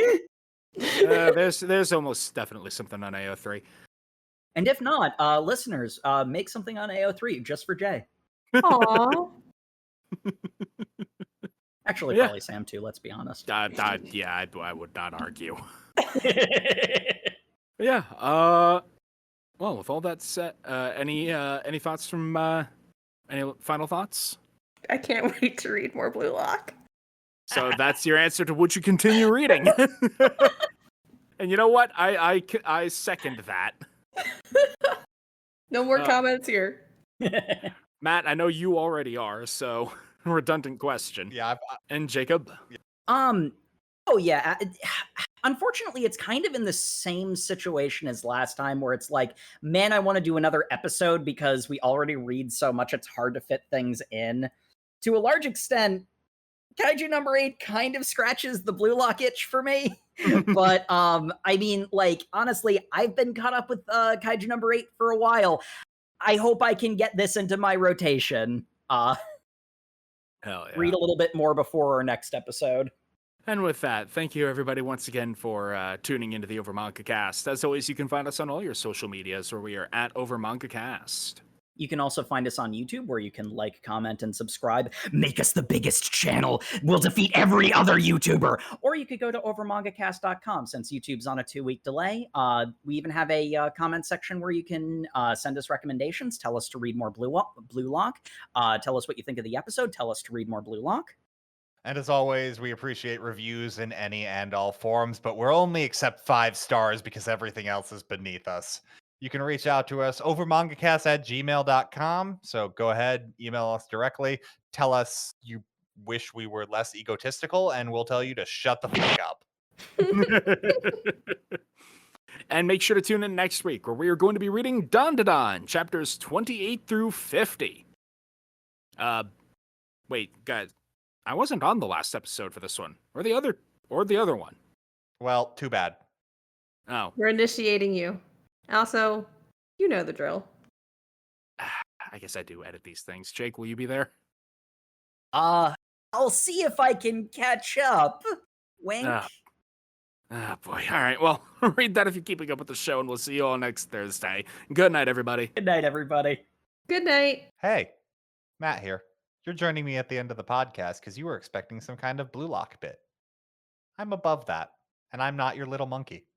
There's almost definitely something on AO3. And if not, listeners, make something on AO3 just for Jay. Aww. Actually, probably Sam too, let's be honest. I would not argue. Yeah. Well, with all that said, any thoughts from any final thoughts? I can't wait to read more Blue Lock. So that's your answer to would you continue reading? And you know what? I second that. No more Uh, comments here. Matt, I know you already are, so redundant question. Yeah, And Jacob? Oh yeah. Unfortunately, it's kind of in the same situation as last time where it's like, man, I want to do another episode because we already read so much, it's hard to fit things in. To a large extent, Kaiju number 8 kind of scratches the Blue Lock itch for me. But I mean, like, honestly, I've been caught up with Kaiju number 8 for a while. I hope I can get this into my rotation. Hell yeah. Read a little bit more before our next episode. And with that, thank you everybody once again for tuning into the Over Manga Cast. As always, you can find us on all your social medias where we are at Over Manga Cast. You can also find us on YouTube where you can like, comment, and subscribe. Make us the biggest channel. We'll defeat every other YouTuber. Or you could go to overmangacast.com since YouTube's on a 2-week delay. We even have a comment section where you can send us recommendations. Tell us to read more Blue Lock. Tell us what you think of the episode. Tell us to read more Blue Lock. And as always, we appreciate reviews in any and all forms, but we'll only accept 5 stars because everything else is beneath us. You can reach out to us over mangacast@gmail.com. So go ahead, email us directly. Tell us you wish we were less egotistical, and we'll tell you to shut the fuck up. And make sure to tune in next week where we are going to be reading Dan Da Dan, chapters 28 through 50. Wait, guys. I wasn't on the last episode for this one, or the other one. Well, too bad. Oh, We're initiating you. Also, you know the drill. I guess I do edit these things. Jake, will you be there? I'll see if I can catch up. Wink. Boy. All right. Well, read that if you're keeping up with the show, and we'll see you all next Thursday. Good night, everybody. Good night, everybody. Good night. Hey, Matt here. You're joining me at the end of the podcast because you were expecting some kind of Blue Lock bit. I'm above that, and I'm not your little monkey.